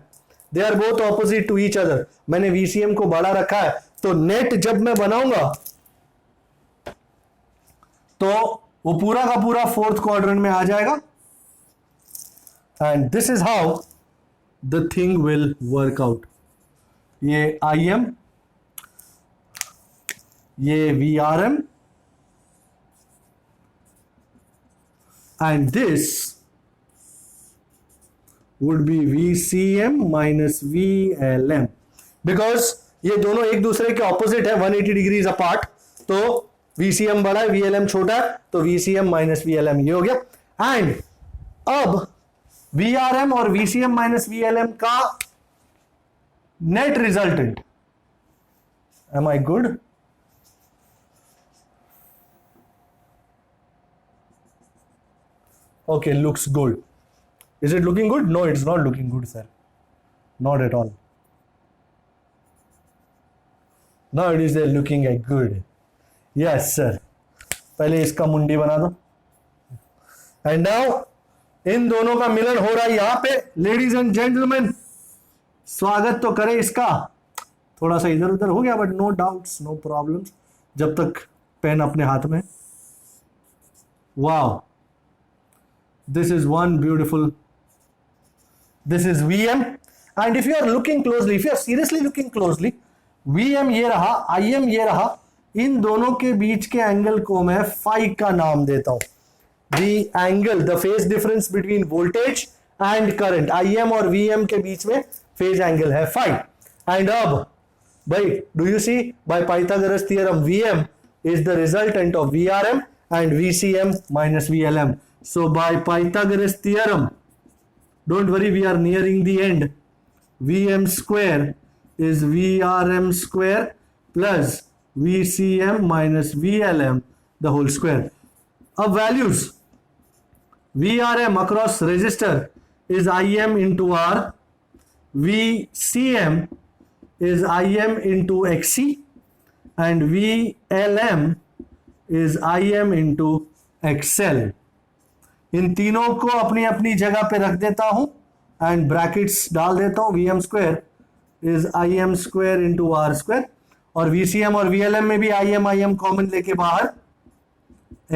A: they are both opposite to each other. मैंने VCM को बड़ा रखा है, तो नेट जब मैं बनाऊंगा तो वो पूरा का पूरा फोर्थ क्वाड्रेंट में आ जाएगा। And this is how the thing will work out. ये IM, ये VRM, and this would be VCM minus VLM, because ये दोनों एक दूसरे के ऑपोजिट है, 180 डिग्रीज अपार्ट। तो VCM बड़ा है, VLM छोटा है, तो VCM माइनस VLM ये हो गया। एंड अब VRM और VCM माइनस VLM का net resultant, M I good? Okay, looks good. Is it looking good? No, it's not looking good, sir. Not at all. Now it is looking good. Yes, sir. पहले इसका मुंडी बना दो। And now इन दोनों का मिलन हो रहा है यहां पे। लेडीज एंड जेंटलमैन, स्वागत तो करें इसका। थोड़ा सा इधर उधर हो गया, but no doubts, no problems, जब तक पेन अपने हाथ में। वाह, this is one beautiful, this is VM, and if you are looking closely, if you are seriously looking closely, VM ये रहा, IM ये रहा, इन दोनों के बीच के एंगल को मैं phi का नाम देता हूं। the angle, the phase difference between voltage and current, IM और VM के बीच में phase angle है phi। and अब भाई, do you see, by Pythagoras theorem, VM is the resultant of VRM and VCM minus VLM. So by Pythagoras theorem, don't worry, we are nearing the end. VM square is VRM square plus VCM minus VLM the whole square. अब values, VRM across resistor is IM into R, VCM is IM into XC, and VLM is IM into XL. इन तीनों को अपनी अपनी जगह पे रख देता हूं एंड ब्रैकेट्स डाल देता हूं। VM square is IM square into R square, और VCM और VLM में भी IM कॉमन लेके बाहर,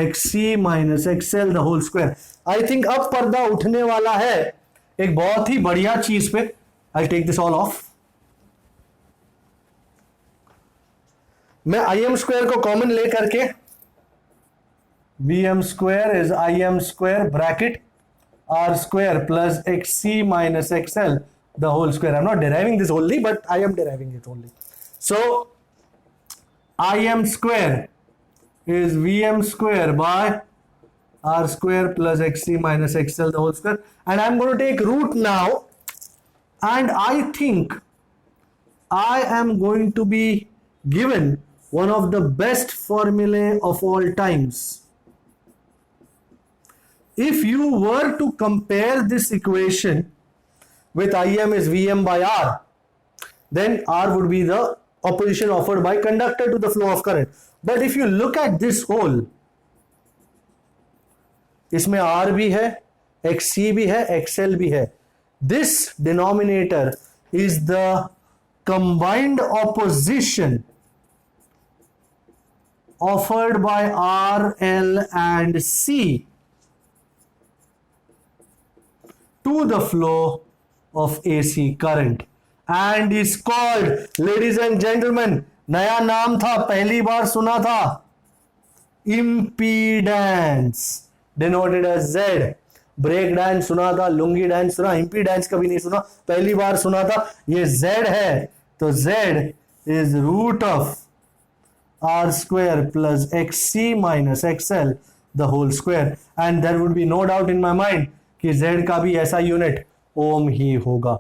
A: XC minus XL the whole square. I think अब पर्दा उठने वाला है एक बहुत ही बढ़िया चीज पे। I take this all off. मैं IM स्क्वायर को कॉमन ले करके, VM square is IM square bracket R square plus XC minus XL the whole square. I'm not deriving this only, but I am deriving it only. So IM square is VM square by R square plus XC minus XL the whole square. And I'm going to take root now, and I think I am going to be given one of the best formulae of all times. If you were to compare this equation with IM is VM by R, then R would be the opposition offered by conductor to the flow of current. But if you look at this whole, इसमें R भी है, XC भी है, XL भी है. This denominator is the combined opposition offered by R, L and C to the flow of AC current, and is called, ladies and gentlemen, नया नाम था, पहली बार सुना था, impedance, denoted as Z. Break dance सुना था, लुंगी डांस सुना, impedance कभी नहीं सुना, पहली बार सुना था. ये Z है, तो Z is root of R square plus XC minus XL the whole square, and there would be no doubt in my mind कि Z का भी ऐसा यूनिट ओम ही होगा.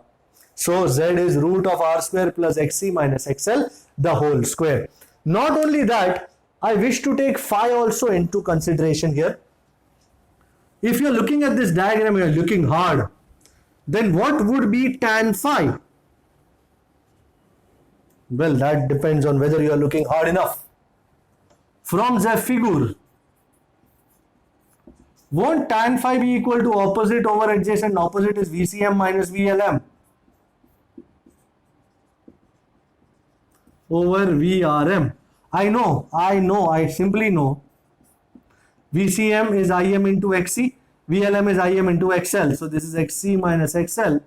A: So Z is root of R square plus XC minus XL the whole square. Not only that, I wish to take phi also into consideration here. If you're looking at this diagram, you're looking hard, then what would be tan phi? Well, that depends on whether you are looking hard enough. From the figure, won't tan phi be equal to opposite over adjacent? Opposite is VCM minus VLM over VRM. I simply know VCM is IM into XC, VLM is IM into XL. So this is XC minus XL,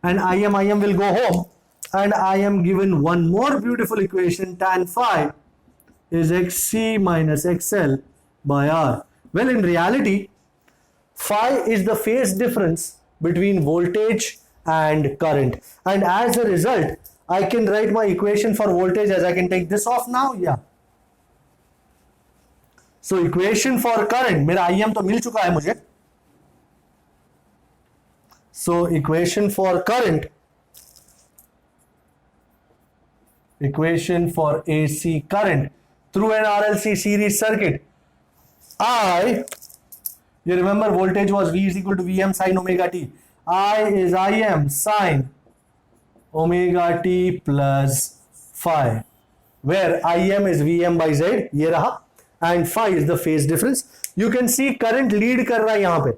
A: and IM will go home, and I am given one more beautiful equation. Tan phi is XC minus XL by R. Well, in reality, phi is the phase difference between voltage and current, and as a result, I can write my equation for voltage as I can take this off now. Yeah. So equation for current, मेरा IM तो मिल चुका है मुझे. So equation for current, equation for AC current through an RLC series circuit. You remember voltage was V is equal to Vm sin omega t. I is Im sin omega t plus phi, where Im is Vm by Z, ये रहा, and phi is the phase difference. You can see current lead कर रहा है यहाँ पे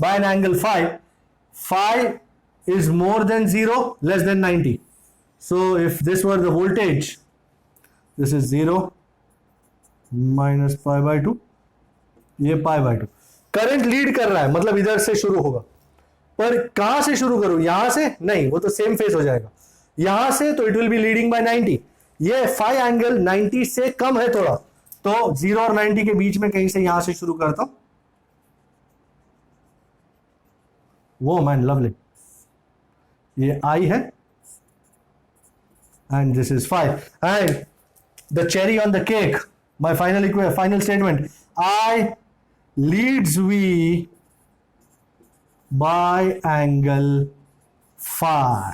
A: by an angle phi. Phi is more than 0, less than 90. So if this were the voltage, this is 0 minus pi by 2, ये pi by 2. Current lead कर रहा है, मतलब इधर से शुरू होगा. पर कहां से शुरू करूं? यहां से नहीं, वो तो सेम फेस हो जाएगा. यहां से तो it will be leading by 90. ये फाई एंगल 90 से कम है थोड़ा, तो 0 और 90 के बीच में कहीं से यहां से शुरू करता हूं. वो मैन लवली. ये I है and this is phi. And the cherry on the cake, my final statement, I leads V by angle phi.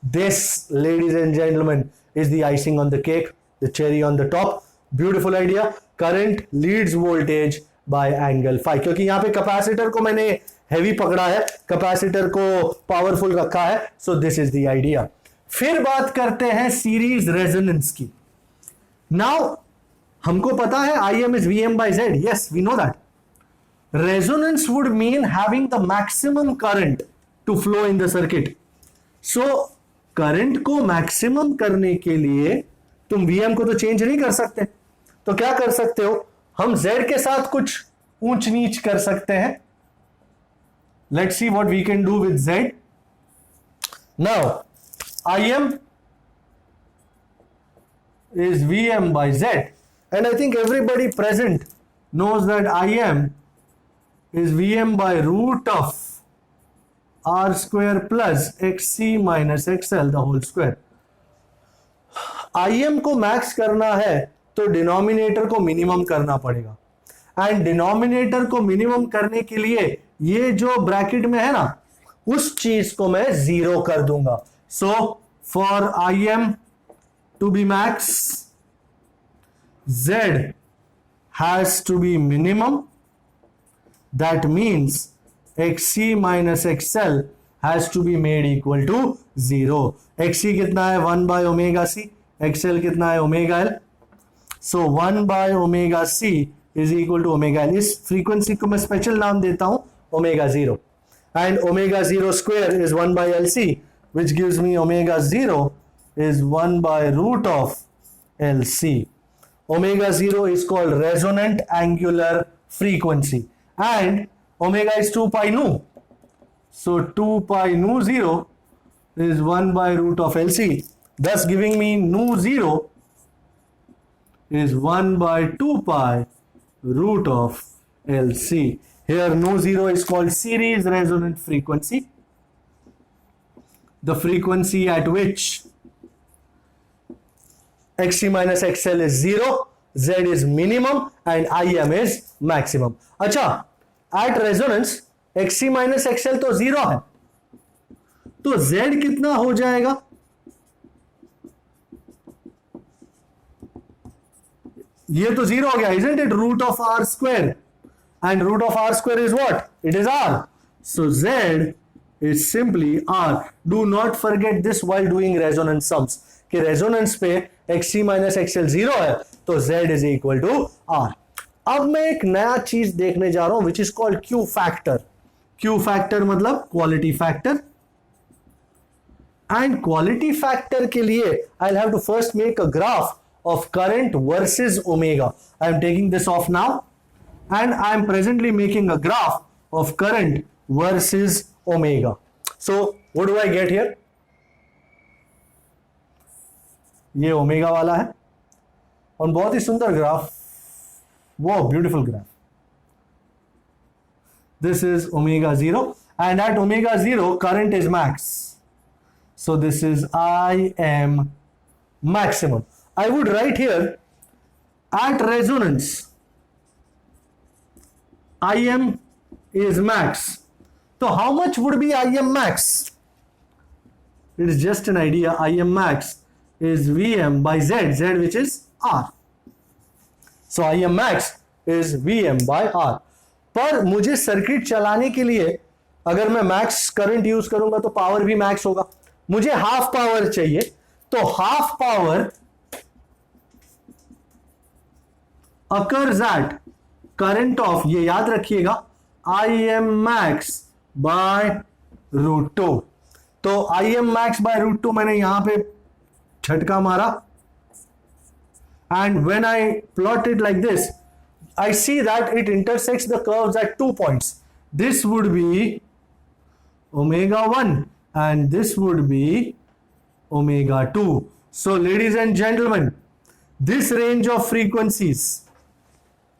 A: This, ladies and gentlemen, is the icing on the cake, the cherry on the top. Beautiful idea. Current leads voltage by angle phi. क्योंकि यहाँ पे capacitor को मैंने heavy पकड़ा है, capacitor को powerful रखा है. So this is the idea. फिर बात करते हैं सीरीज रेजोनेंस की. नाउ हमको पता है Im is Vm by Z. Yes, we know that. Resonance would mean having the maximum current to flow in the circuit. So current को maximum करने के लिए तुम Vm को तो चेंज नहीं कर सकते, तो क्या कर सकते हो? हम Z के साथ कुछ ऊंच नीच कर सकते हैं. Let's see what we can do with Z. Now, Im is Vm by Z, and I think everybody present knows that Im is Vm by root of R square plus XC minus XL the whole square. Im को max करना है तो denominator को minimum करना पड़ेगा, and denominator को minimum करने के लिए ये जो ब्रैकेट में है ना, उस चीज को मैं 0 कर दूंगा. So for Im to be max, Z has to be minimum. That means XC minus XL has to be made equal to 0. XC कितना है? 1 by omega C. XL कितना है? omega L. So 1 by omega C is equal to omega L. इस frequency को मैं special नाम देता हूं omega 0. And omega 0 square is 1 by LC, which gives me omega 0 is 1 by root of LC. Omega 0 is called resonant angular frequency, and omega is 2 pi nu. So 2 pi nu 0 is 1 by root of LC, thus giving me nu 0 is 1 by 2 pi root of LC. Here nu 0 is called series resonant frequency, the frequency at which XC minus XL is 0, Z is minimum, and Im is maximum. अच्छा, at resonance XC minus XL तो 0 है, तो Z कितना हो जाएगा? ये तो zero हो गया, isn't it? Root of r square, and root of r square is what? It is r. So z is simply r. Do not forget this while doing resonance sums कि resonance पे xc minus xl zero है तो z is equal to r. अब मैं एक नया चीज देखने जा रहा हूं which is called Q factor. Q factor मतलब quality factor. And quality factor के लिए I'll have to first make a graph of current versus omega. I am taking this off now and I am presently making a graph of current versus omega. So what do I get here? ये omega वाला है और बहुत ही सुंदर graph, वो beautiful graph. This is omega 0 and at omega 0 current is max. So this is Im maximum. I would write here at resonance Im is max. So how much would be Im max? It is just an idea. Im max is Vm by Z, Z which is R. So Im max is Vm by R. पर मुझे circuit चलाने के लिए अगर मैं max current use करूंगा तो power भी मैक्स होगा. मुझे हाफ पावर चाहिए तो half power occurs at current of, ये याद रखिएगा, Im max by root 2. तो Im max by root 2 मैंने यहां पे झटका मारा and when I plot it like this I see that it intersects the curves at 2 points. This would be omega 1 and this would be omega 2. So ladies and gentlemen, this range of frequencies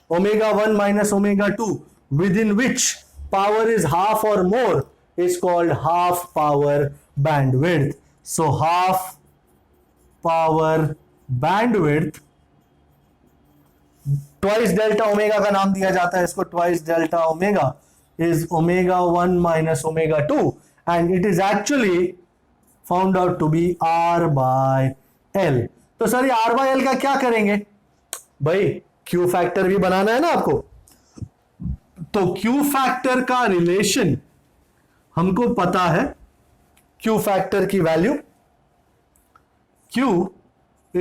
A: omega 1 minus omega 2 within which power is half or more is called half power bandwidth. So half power bandwidth twice delta omega का नाम दिया जाता है इसको. Twice delta omega is omega 1 minus omega 2 and it is actually found out to be r by l. तो sir ये r by l का क्या करेंगे भाई? Q फैक्टर भी बनाना है ना आपको. तो Q फैक्टर का रिलेशन हमको पता है. Q फैक्टर की value Q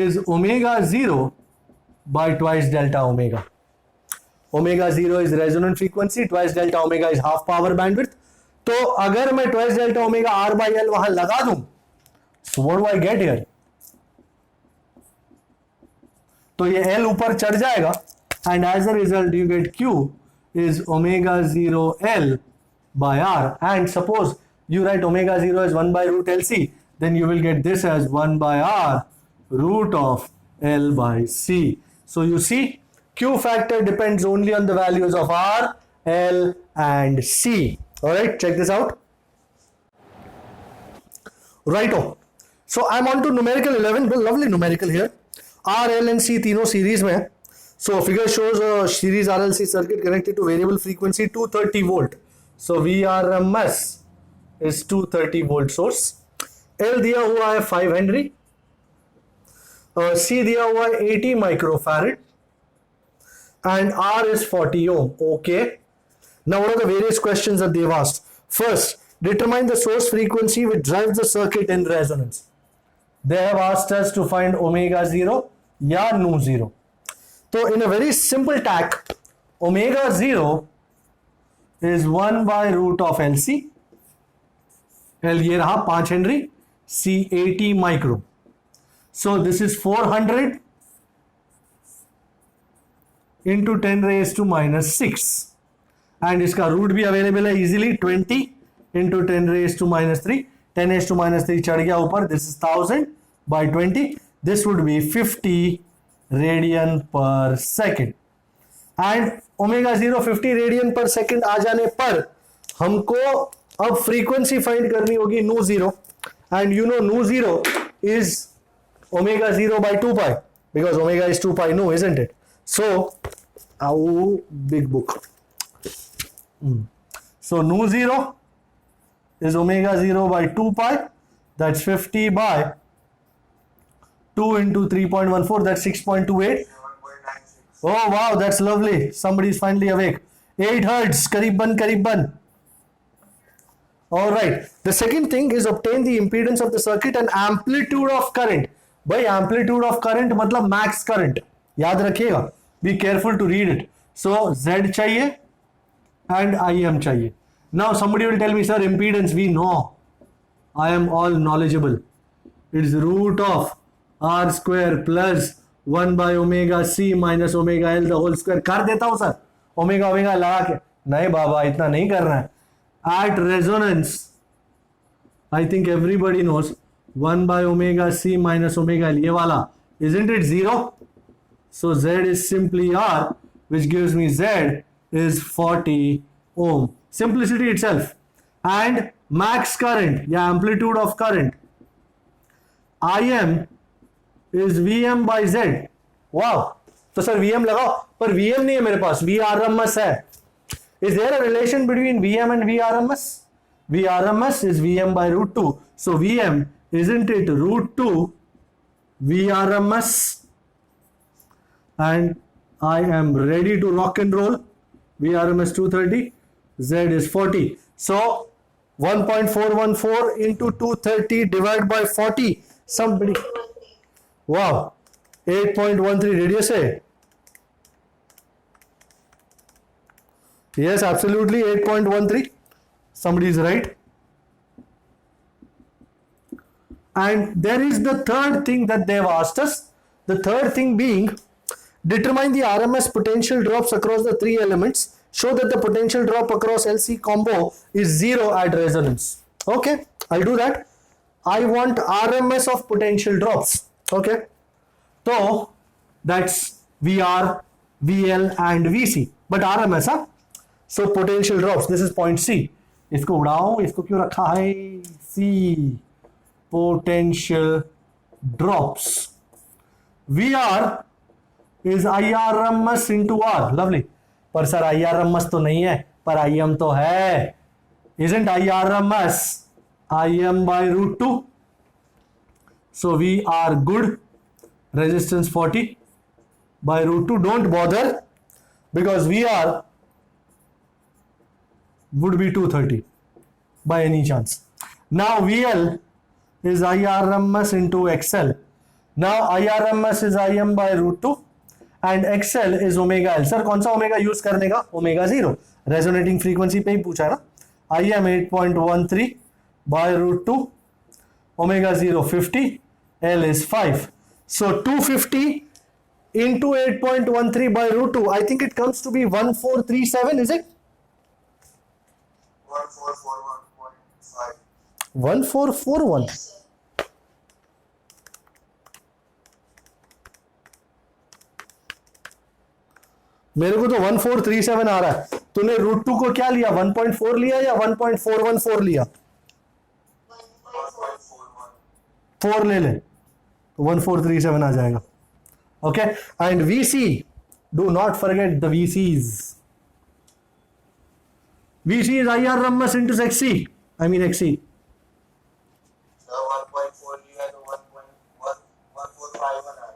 A: is omega 0 by twice delta omega. Omega 0 is resonant frequency, twice delta omega is half power bandwidth. तो अगर मैं twice delta omega r by l वहां लगा दूं, so what do I get here? तो ये l ऊपर चढ़ जाएगा and as a result you get Q is omega 0 l by r. And suppose you write omega 0 as 1 by root LC, then you will get this as 1 by r root of l by c. So you see, Q factor depends only on the values of R, L and C. Alright, check this out. Righto. So I'm on to numerical 11. Well, lovely numerical here. R, L and C तीनों series में. So figure shows a series RLC circuit connected to variable frequency 230 volt. So VRMS is 230 volt source. L दिया हुआ है 5 Henry. C दिया हुआ है 80 microfarad and R is 40 ohm. Okay. Now what are the various questions that they've asked? First, determine the source frequency which drives the circuit in resonance. They have asked us to find omega 0 या nu 0. So in a very simple tack, omega 0 is 1 by root of LC. L ये रहा 5 Henry, C 80 micro. So this is 400 into 10 raised to minus 6 and इसका root भी available है easily. 20 into 10 raised to minus 3, 10 raised to minus 3 चढ़ गया ऊपर. This is 1000 by 20. This would be 50 radian per second. And omega 0 50 radian per second आ जाने पर हमको अब फ्रीक्वेंसी फाइंड करनी होगी nu 0 and you know nu 0 is omega 0 by 2 pi because omega is 2 pi nu, isn't it? So big book. So nu 0 is omega 0 by 2 pi, that's 50 by 2 into 3.14, that's 6.28. Oh wow, that's lovely. Somebody is finally awake. 8 hertz, करीबन करीबन. All right. The second thing is obtain the impedance of the circuit and amplitude of current. भाई amplitude of current मतलब max current. याद रखिएगा. Be careful to read it. So Z चाहिए and IM चाहिए. Now somebody will tell me, sir, impedance we know. I am all knowledgeable. It's root of R square plus 1 by omega C minus omega L the whole square. कर देता हूं sir. Omega omega लगा के. नहीं बाबा इतना नहीं करना है. At resonance, I think everybody knows 1 by omega C minus omega L. ये वाला. Isn't it 0? So Z is simply R, which gives me Z is 40 ohm. Simplicity itself. And max current, या amplitude of current, IM is VM by Z. Wow. तो sir VM लगाओ, पर VM नहीं है मेरे पास, VRMS है. Is there a relation between VM and VRMS? VRMS is VM by root 2. So VM, isn't it root 2 VRMS? And I am ready to rock and roll. VRMS 230, Z is 40. So 1.414 into 230 divided by 40. Somebody. Wow. 8.13. Did you say? Yes, absolutely. 8.13. Somebody is right. And there is the third thing that they have asked us. The third thing being, determine the RMS potential drops across the three elements. Show that the potential drop across LC combo is 0 at resonance. Okay, I'll do that. I want RMS of potential drops. Okay, so that's VR, VL and VC. But RMS, huh? So potential drops. This is point C. इसको उड़ाओ, इसको क्यों रखा है? C. Potential drops. VR is IRMS into R. Lovely. पर sir IRMS तो नहीं है, पर IM तो है. Isn't IRMS IM by root 2? So we are good. Resistance 40 by root 2. Don't bother because VR would be 230 by any chance. Now VL is IRMS into XL. Now IRMS is IM by root 2 and XL is omega L. Sir, कौन सा omega use करने का? Omega 0. Resonating frequency पे ही पूछा है ना? IM 8.13 by root 2. Omega 0 50. L is 5. So 250 into 8.13 by root 2. I think it comes to be 1437, is it?
B: 1441.5.
A: 1441. मेरे को तो 1437 आ रहा है. तूने रूट 2 को क्या लिया? 1.4 लिया या 1.414 लिया? 4 ले ले तो 1437 आ जाएगा. Okay, and VC, do not forget the VCs. VC is IRMS into XC. I mean XC.
B: So 1.4 लिया तो 1.1451 आ रहा है.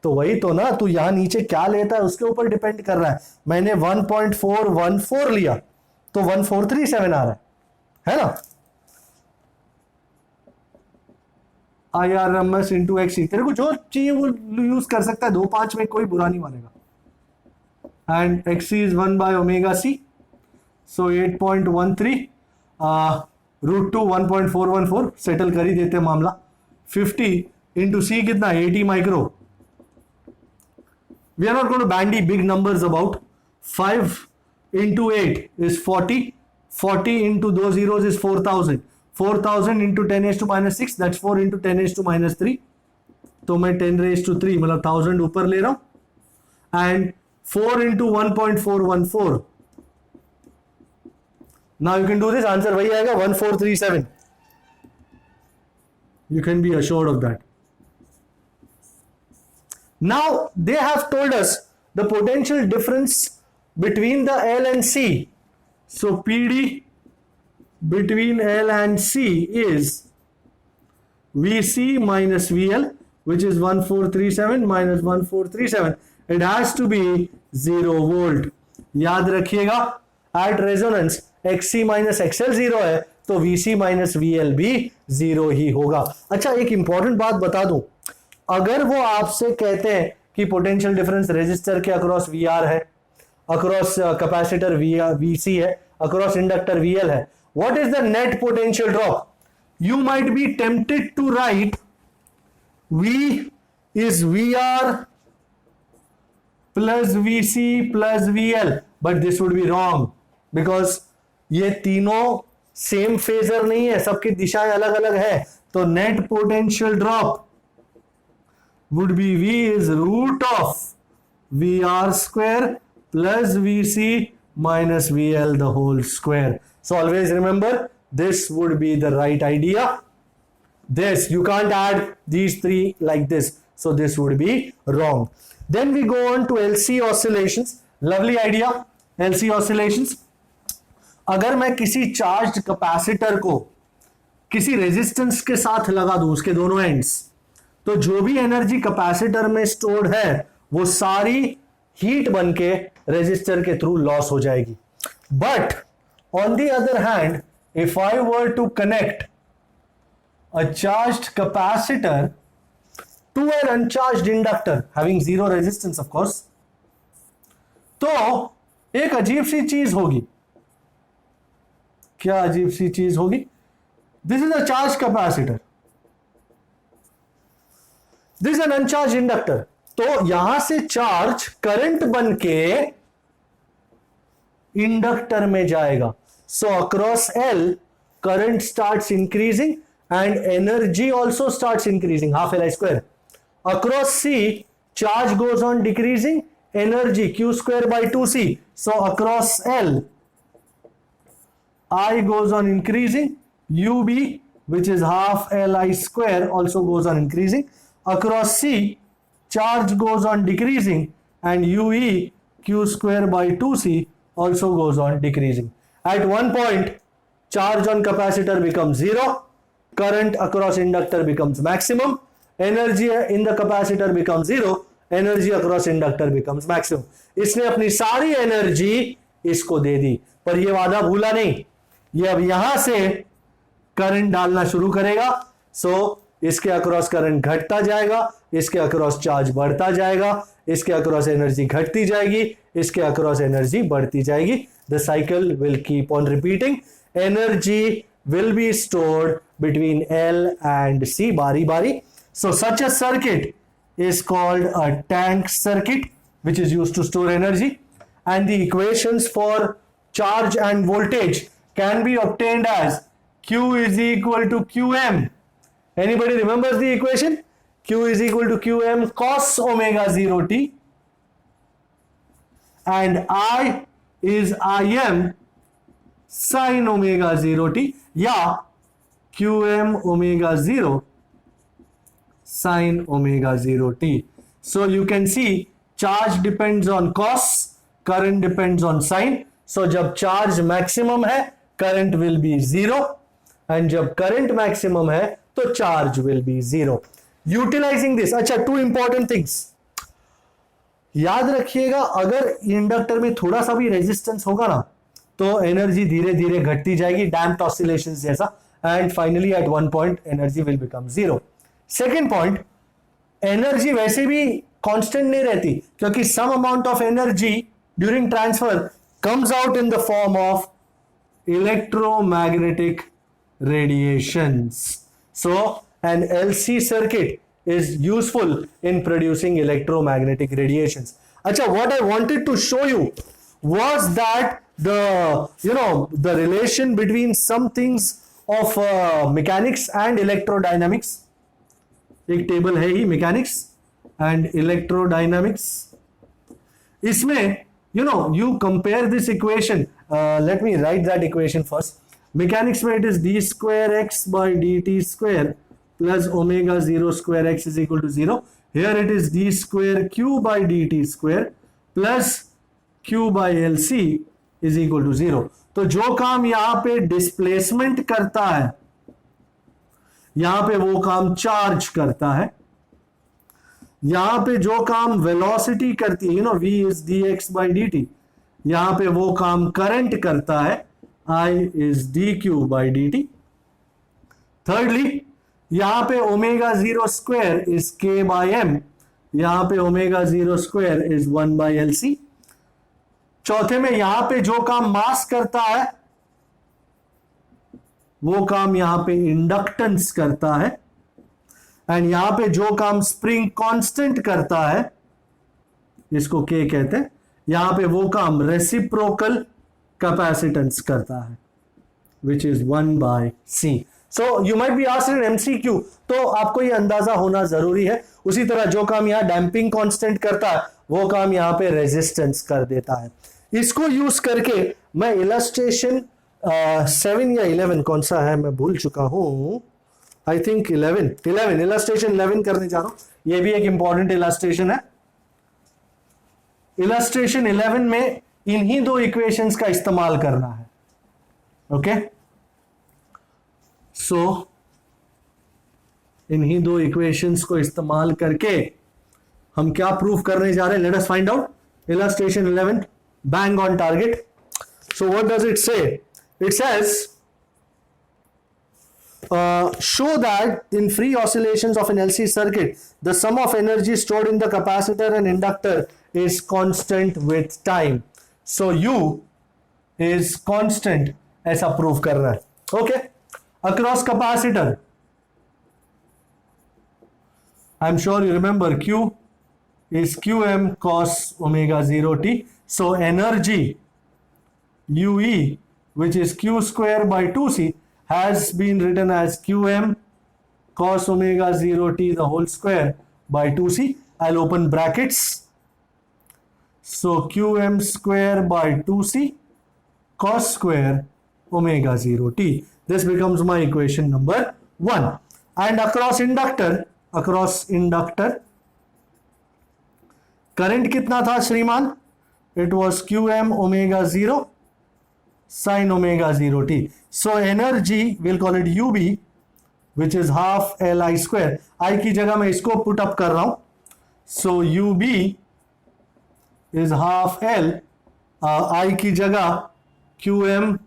A: तो वही तो ना, तू यहां नीचे क्या लेता है उसके ऊपर डिपेंड कर रहा है. मैंने 1.414 लिया तो 1437 आ रहा है ना. IRMS into XC. तेरे को जो चाहिए वो यूज कर सकता है. 2.5 में कोई बुरा नहीं मानेगा. एंड XC is 1 by omega C. So 8.13 root 2 1.414 settle कर ही देते मामला. 50 into C कितना? 80 micro. We are not going to bandy big numbers about. 5 into 8 is 40. 40 into those zeros is 4000. 4000 into 10 raised to minus 6, that's 4 into 10 raised to minus 3. तो मैं 10 raised to 3 मतलब 1000 ऊपर ले रहा हूं. And 4 into 1.414. Now you can do this. Answer वही आएगा 1437. You can be assured of that. Now they have told us the potential difference between the L and C. So PD between L and C is VC minus VL, which is 1437 minus 1437. It has to be 0 volt. याद रखिएगा at resonance XC minus XL 0 है तो VC minus VL भी 0 ही होगा। अच्छा एक important बात बता दूं, अगर वो आपसे कहते हैं कि पोटेंशियल डिफरेंस रेजिस्टर के अक्रॉस VR है, अक्रॉस कैपेसिटर VC है, अक्रॉस इंडक्टर VL है, what is the net potential drop? You might be tempted to write V is VR plus VC plus VL, but this would be wrong because ये तीनों same phasor नहीं है, सबकी दिशाएं अलग अलग है। तो net potential drop would be V is root of VR square plus VC minus VL the whole square. So always remember this would be the right idea. This you can't add these three like this, so this would be wrong. Then we go on to LC oscillations. Lovely idea, LC oscillations. अगर मैं किसी charged capacitor को किसी resistance के साथ लगा दूं उसके दोनों एंड्स, तो जो भी एनर्जी कैपेसिटर में स्टोर्ड है वो सारी हीट बनके रेजिस्टर के थ्रू लॉस हो जाएगी। But on the other hand if I were to connect a charged capacitor to an uncharged inductor having zero resistance of course, तो एक अजीब सी चीज होगी। क्या अजीब सी चीज होगी? This is a charge capacitor, this is an अनचार्ज inductor. तो यहां से चार्ज करंट बन के इंडक्टर में जाएगा। So across L current starts increasing and energy also starts increasing, half Li square. Across C charge goes on decreasing, energy Q square by 2C. So across L I goes on increasing, UB which is half Li square also goes on increasing. Across C charge goes on decreasing and UE Q square by 2C also goes on decreasing. At one point charge on capacitor becomes 0, current across inductor becomes maximum, energy in the capacitor becomes 0, energy across inductor becomes maximum. इसने अपनी सारी energy इसको दे दी, पर ये वादा भूला नहीं, ये अब यहां से करंट डालना शुरू करेगा। सो इसके अक्रॉस करंट घटता जाएगा, इसके अक्रॉस चार्ज बढ़ता जाएगा, इसके अक्रॉस एनर्जी घटती जाएगी, इसके अक्रॉस एनर्जी बढ़ती जाएगी। The cycle will keep on repeating. Energy will be stored between L and C bari bari. So such a circuit is called a tank circuit, which is used to store energy, and the equations for charge and voltage can be obtained as Q is equal to Qm. Anybody remembers the equation? Q is equal to Qm cos omega 0 t, and I is Im sin omega 0 t, या Qm omega 0 sin omega 0 t. So you can see charge depends on cos, current depends on sin. So जब charge maximum है current will be 0, and जब current maximum है तो charge will be 0. Utilizing this, अच्छा two important things याद रखिएगा, अगर inductor में थोड़ा सा भी रेजिस्टेंस होगा ना तो एनर्जी धीरे धीरे घटती जाएगी, डैम्प्ड ऑसिलेशंस जैसा, and finally at one point energy will become 0. Second point, energy वैसे भी कांस्टेंट नहीं रहती, क्योंकि some amount of energy during transfer comes out in the form of electromagnetic radiations. So an LC circuit is useful in producing electromagnetic radiations. अच्छा, what I wanted to show you was that the relation between some things of mechanics and electrodynamics. एक table है ही mechanics and electrodynamics. इसमें you compare this equation. Let me write that equation first. Mechanics में it is d square x by dt square plus omega 0 square x is equal to 0. Here it is d square q by dt square plus q by LC is equal to 0. तो जो काम यहां पे displacement करता है, यहां पे वो काम चार्ज करता है. यहां पे जो काम वेलोसिटी करती है, v इज dx/dt, यहां पे वो काम करंट करता है, I इज dq/dt. थिर्डली, यहां पे ओमेगा 0 स्क्वायर इज k/m, यहां पे ओमेगा 0 स्क्वायर इज 1/LC. चौथे में यहां पे जो काम मास करता है वो काम यहां पे इंडक्टेंस करता है, एंड यहां पे जो काम स्प्रिंग कांस्टेंट करता है, इसको के कहते हैं, यहां पे वो काम रेसिप्रोकल कैपेसिटेंस करता है, which is 1/C. So you might be asked in MCQ, तो आपको ये अंदाजा होना जरूरी है. उसी तरह जो काम यहां डैंपिंग कांस्टेंट करता है वो काम यहां पे रेजिस्टेंस कर देता है. इसको यूज करके मैं इलस्ट्रेशन 7 या 11, कौन सा है मैं भूल चुका हूं, आई थिंक 11 इलस्ट्रेशन 11 करने जा रहा हूं. ये भी एक इंपॉर्टेंट इलस्ट्रेशन है. इलस्ट्रेशन 11 में इन्हीं दो इक्वेशंस का इस्तेमाल करना है. ओके, सो इन्हीं दो इक्वेशंस को इस्तेमाल करके हम क्या प्रूव करने जा रहे हैं, let us find out. Illustration 11, bang on target. So what does it say? It says show that in free oscillations of an LC circuit the sum of energy stored in the capacitor and inductor is constant with time. So U is constant, ऐसा prove कर रहा है. Okay, across capacitor, I'm sure you remember Q is Qm cos omega 0 t. So energy UE, which is Q square by 2C, has been written as Qm cos omega 0 t the whole square by 2C. I'll open brackets. So Qm square by 2C cos square omega 0 t. This becomes my equation number 1. And across inductor, current कितना था श्रीमान? It was Qm omega 0 sin omega 0 t. So energy, we'll call it UB, which is half Li square. I की जगह मैं इसको put up कर रहा हूं. So UB is half L. I की जगह Qm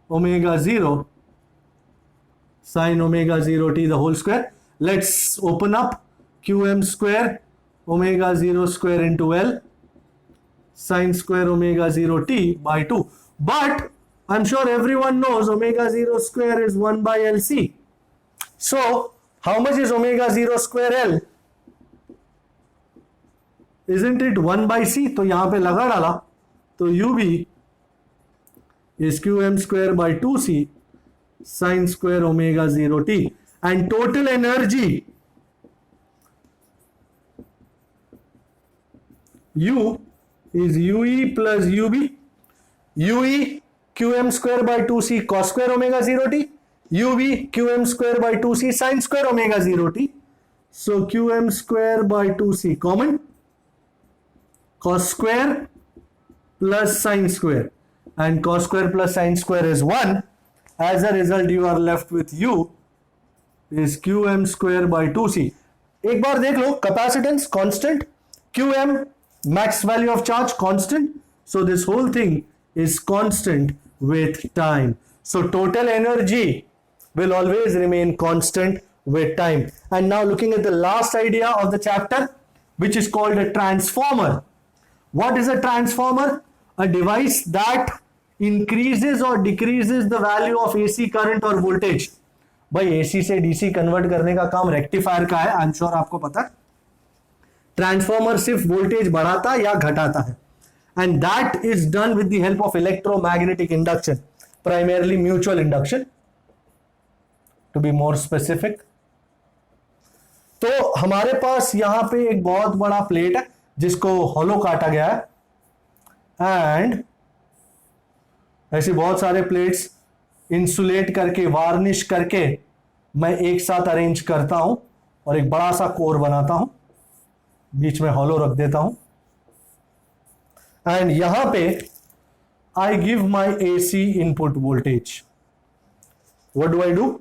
A: omega 0 sin omega 0 t the whole square. Let's open up. Qm square omega 0 square into L sin square omega 0 t by 2. But I'm sure everyone knows omega 0 square is 1/LC. So how much is omega 0 square L? Isn't it 1/C? तो यहां पे लगा डाला, तो UB is Qm square by 2C sin square omega 0 t. And total energy U is UE plus UB. UE Qm square by 2C cos square omega 0 t. UB Qm square by 2C sin square omega 0 t. So Qm square by 2C common, cos square plus sin square, and cos square plus sin square is 1. As a result you are left with U is Qm square by 2C. एक बार देख लो, capacitance constant, Qm max value of charge constant, so this whole thing is constant with time. So total energy will always remain constant with time. And now looking at the last idea of the chapter, which is called a transformer. What is a transformer? A device that increases or decreases the value of AC current or voltage. भाई AC से DC convert करने का काम rectifier का है, आई am sure आपको पता है. ट्रांसफॉर्मर सिर्फ वोल्टेज बढ़ाता या घटाता है, and that is done with the help of electromagnetic induction, primarily mutual induction to be more specific. तो हमारे पास यहां पे एक बहुत बड़ा प्लेट है जिसको हॉलो काटा गया है, एंड ऐसे बहुत सारे प्लेट्स इंसुलेट करके वार्निश करके मैं एक साथ अरेंज करता हूं और एक बड़ा सा कोर बनाता हूं, बीच में हॉलो रख देता हूं, एंड यहां पे I give my AC input voltage. What do?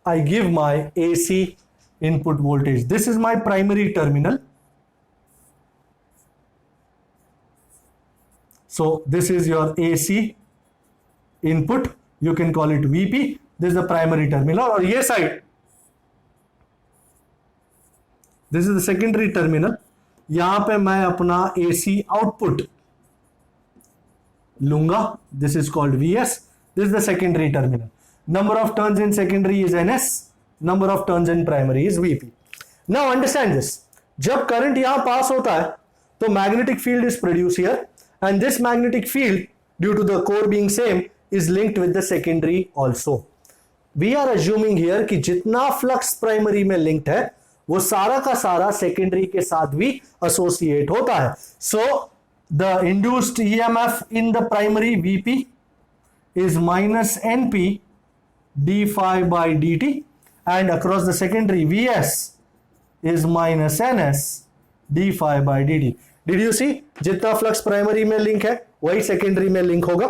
A: I give my AC input voltage. This is my primary terminal. So this is your AC input, you can call it VP. This is the primary terminal. और ये side, this is the secondary terminal. यहां पे मैं अपना AC output लूंगा. This is called VS. This is the secondary terminal. Number of turns in secondary is NS. Number of turns in primary is VP. Now understand this. जब current यहां पास होता है तो magnetic field is produced here, and this magnetic field, due to the core being same, is linked with the secondary also. We are assuming here कि जितना flux primary में linked है वो सारा का सारा secondary के साथ भी associate होता है. So the induced EMF in the primary VP is minus NP d phi by dt, and across the secondary VS is minus NS d phi by dt. Did you see? जितना flux primary में link है वही secondary में link होगा,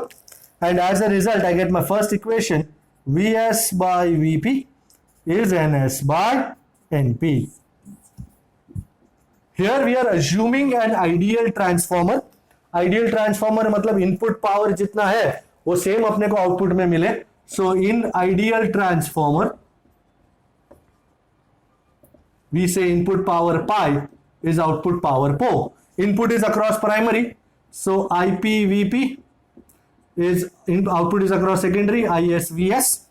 A: and as a result I get my first equation, VS by VP is NS by NP. Here we are assuming an ideal transformer. Ideal transformer मतलब input power जितना है वो same अपने को output में मिले. So in ideal transformer we say input power pi is output power po. Input is across primary, so IP VP is output is across secondary, IS VS,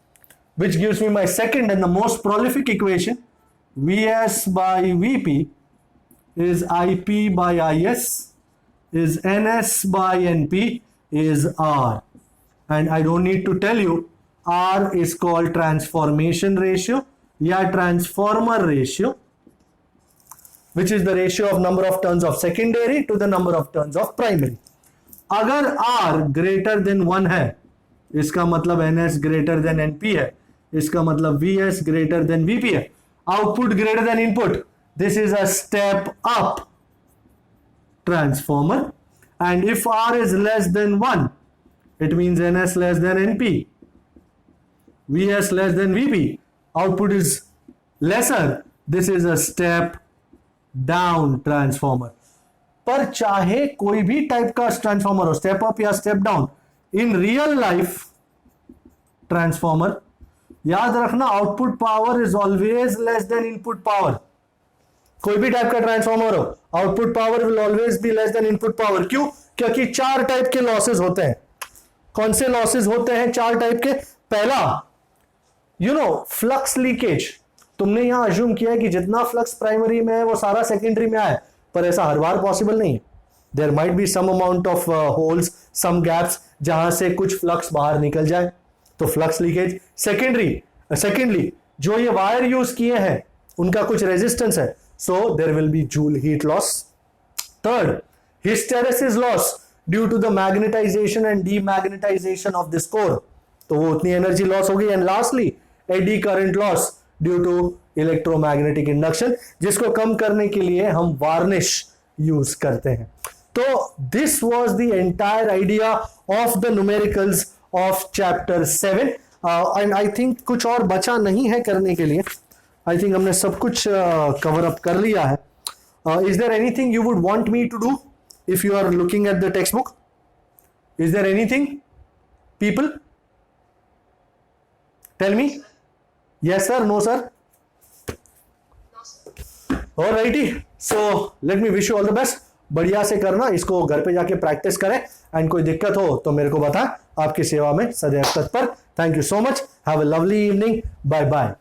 A: which gives me my second and the most prolific equation. VS by VP is IP by IS is NS by NP is R, and I don't need to tell you R is called transformation ratio या transformer ratio, which is the ratio of number of turns of secondary to the number of turns of primary. अगर R greater than 1 है इसका मतलब NS greater than NP है, इसका मतलब VS greater than VP है. Output greater than input, this is a step up transformer, and if R is less than 1 it means NS less than NP, VS less than VP, output is lesser, this is a step down transformer. पर चाहे कोई भी type का transformer हो, step up या step down, in real life transformer याद रखना output power is always less than input power. कोई भी टाइप का ट्रांसफॉर्मर हो output power will always be less than input power. क्यों? क्योंकि 4 टाइप के लॉसेस होते हैं. कौन से लॉसेस होते हैं 4 टाइप के? पहला, फ्लक्स लीकेज. तुमने यहां अज्यूम किया है कि जितना फ्लक्स प्राइमरी में है वो सारा सेकेंडरी में आए, पर ऐसा हर बार पॉसिबल नहीं है. There might be some amount of holes, some gaps जहां से कुछ फ्लक्स बाहर निकल जाए, तो फ्लक्स लीकेज. सेकेंडली जो ये वायर यूज किए हैं उनका कुछ रेजिस्टेंस है, so there will be joule heat loss. Third, hysteresis loss due to the magnetization and demagnetization of this core, तो वो उतनी एनर्जी लॉस होगी. And lastly eddy current loss due to electromagnetic induction, जिसको कम करने के लिए हम वार्निश यूज करते हैं. तो this was the entire idea of the numericals of chapter 7, and I think कुछ और बचा नहीं है करने के लिए. आई थिंक हमने सब कुछ कवर अप कर लिया है. Is there anything you would want me to do if you are looking at the text book? Is there anything people? Tell me. Yes sir, no sir? Alrighty, so let me wish you all the best. बढ़िया से करना, इसको घर पे जाके practice करें, and कोई दिक्कत हो तो मेरे को बताएं. आपकी सेवा में सदैव तत्पर. Thank you so much. Have a lovely evening. Bye bye.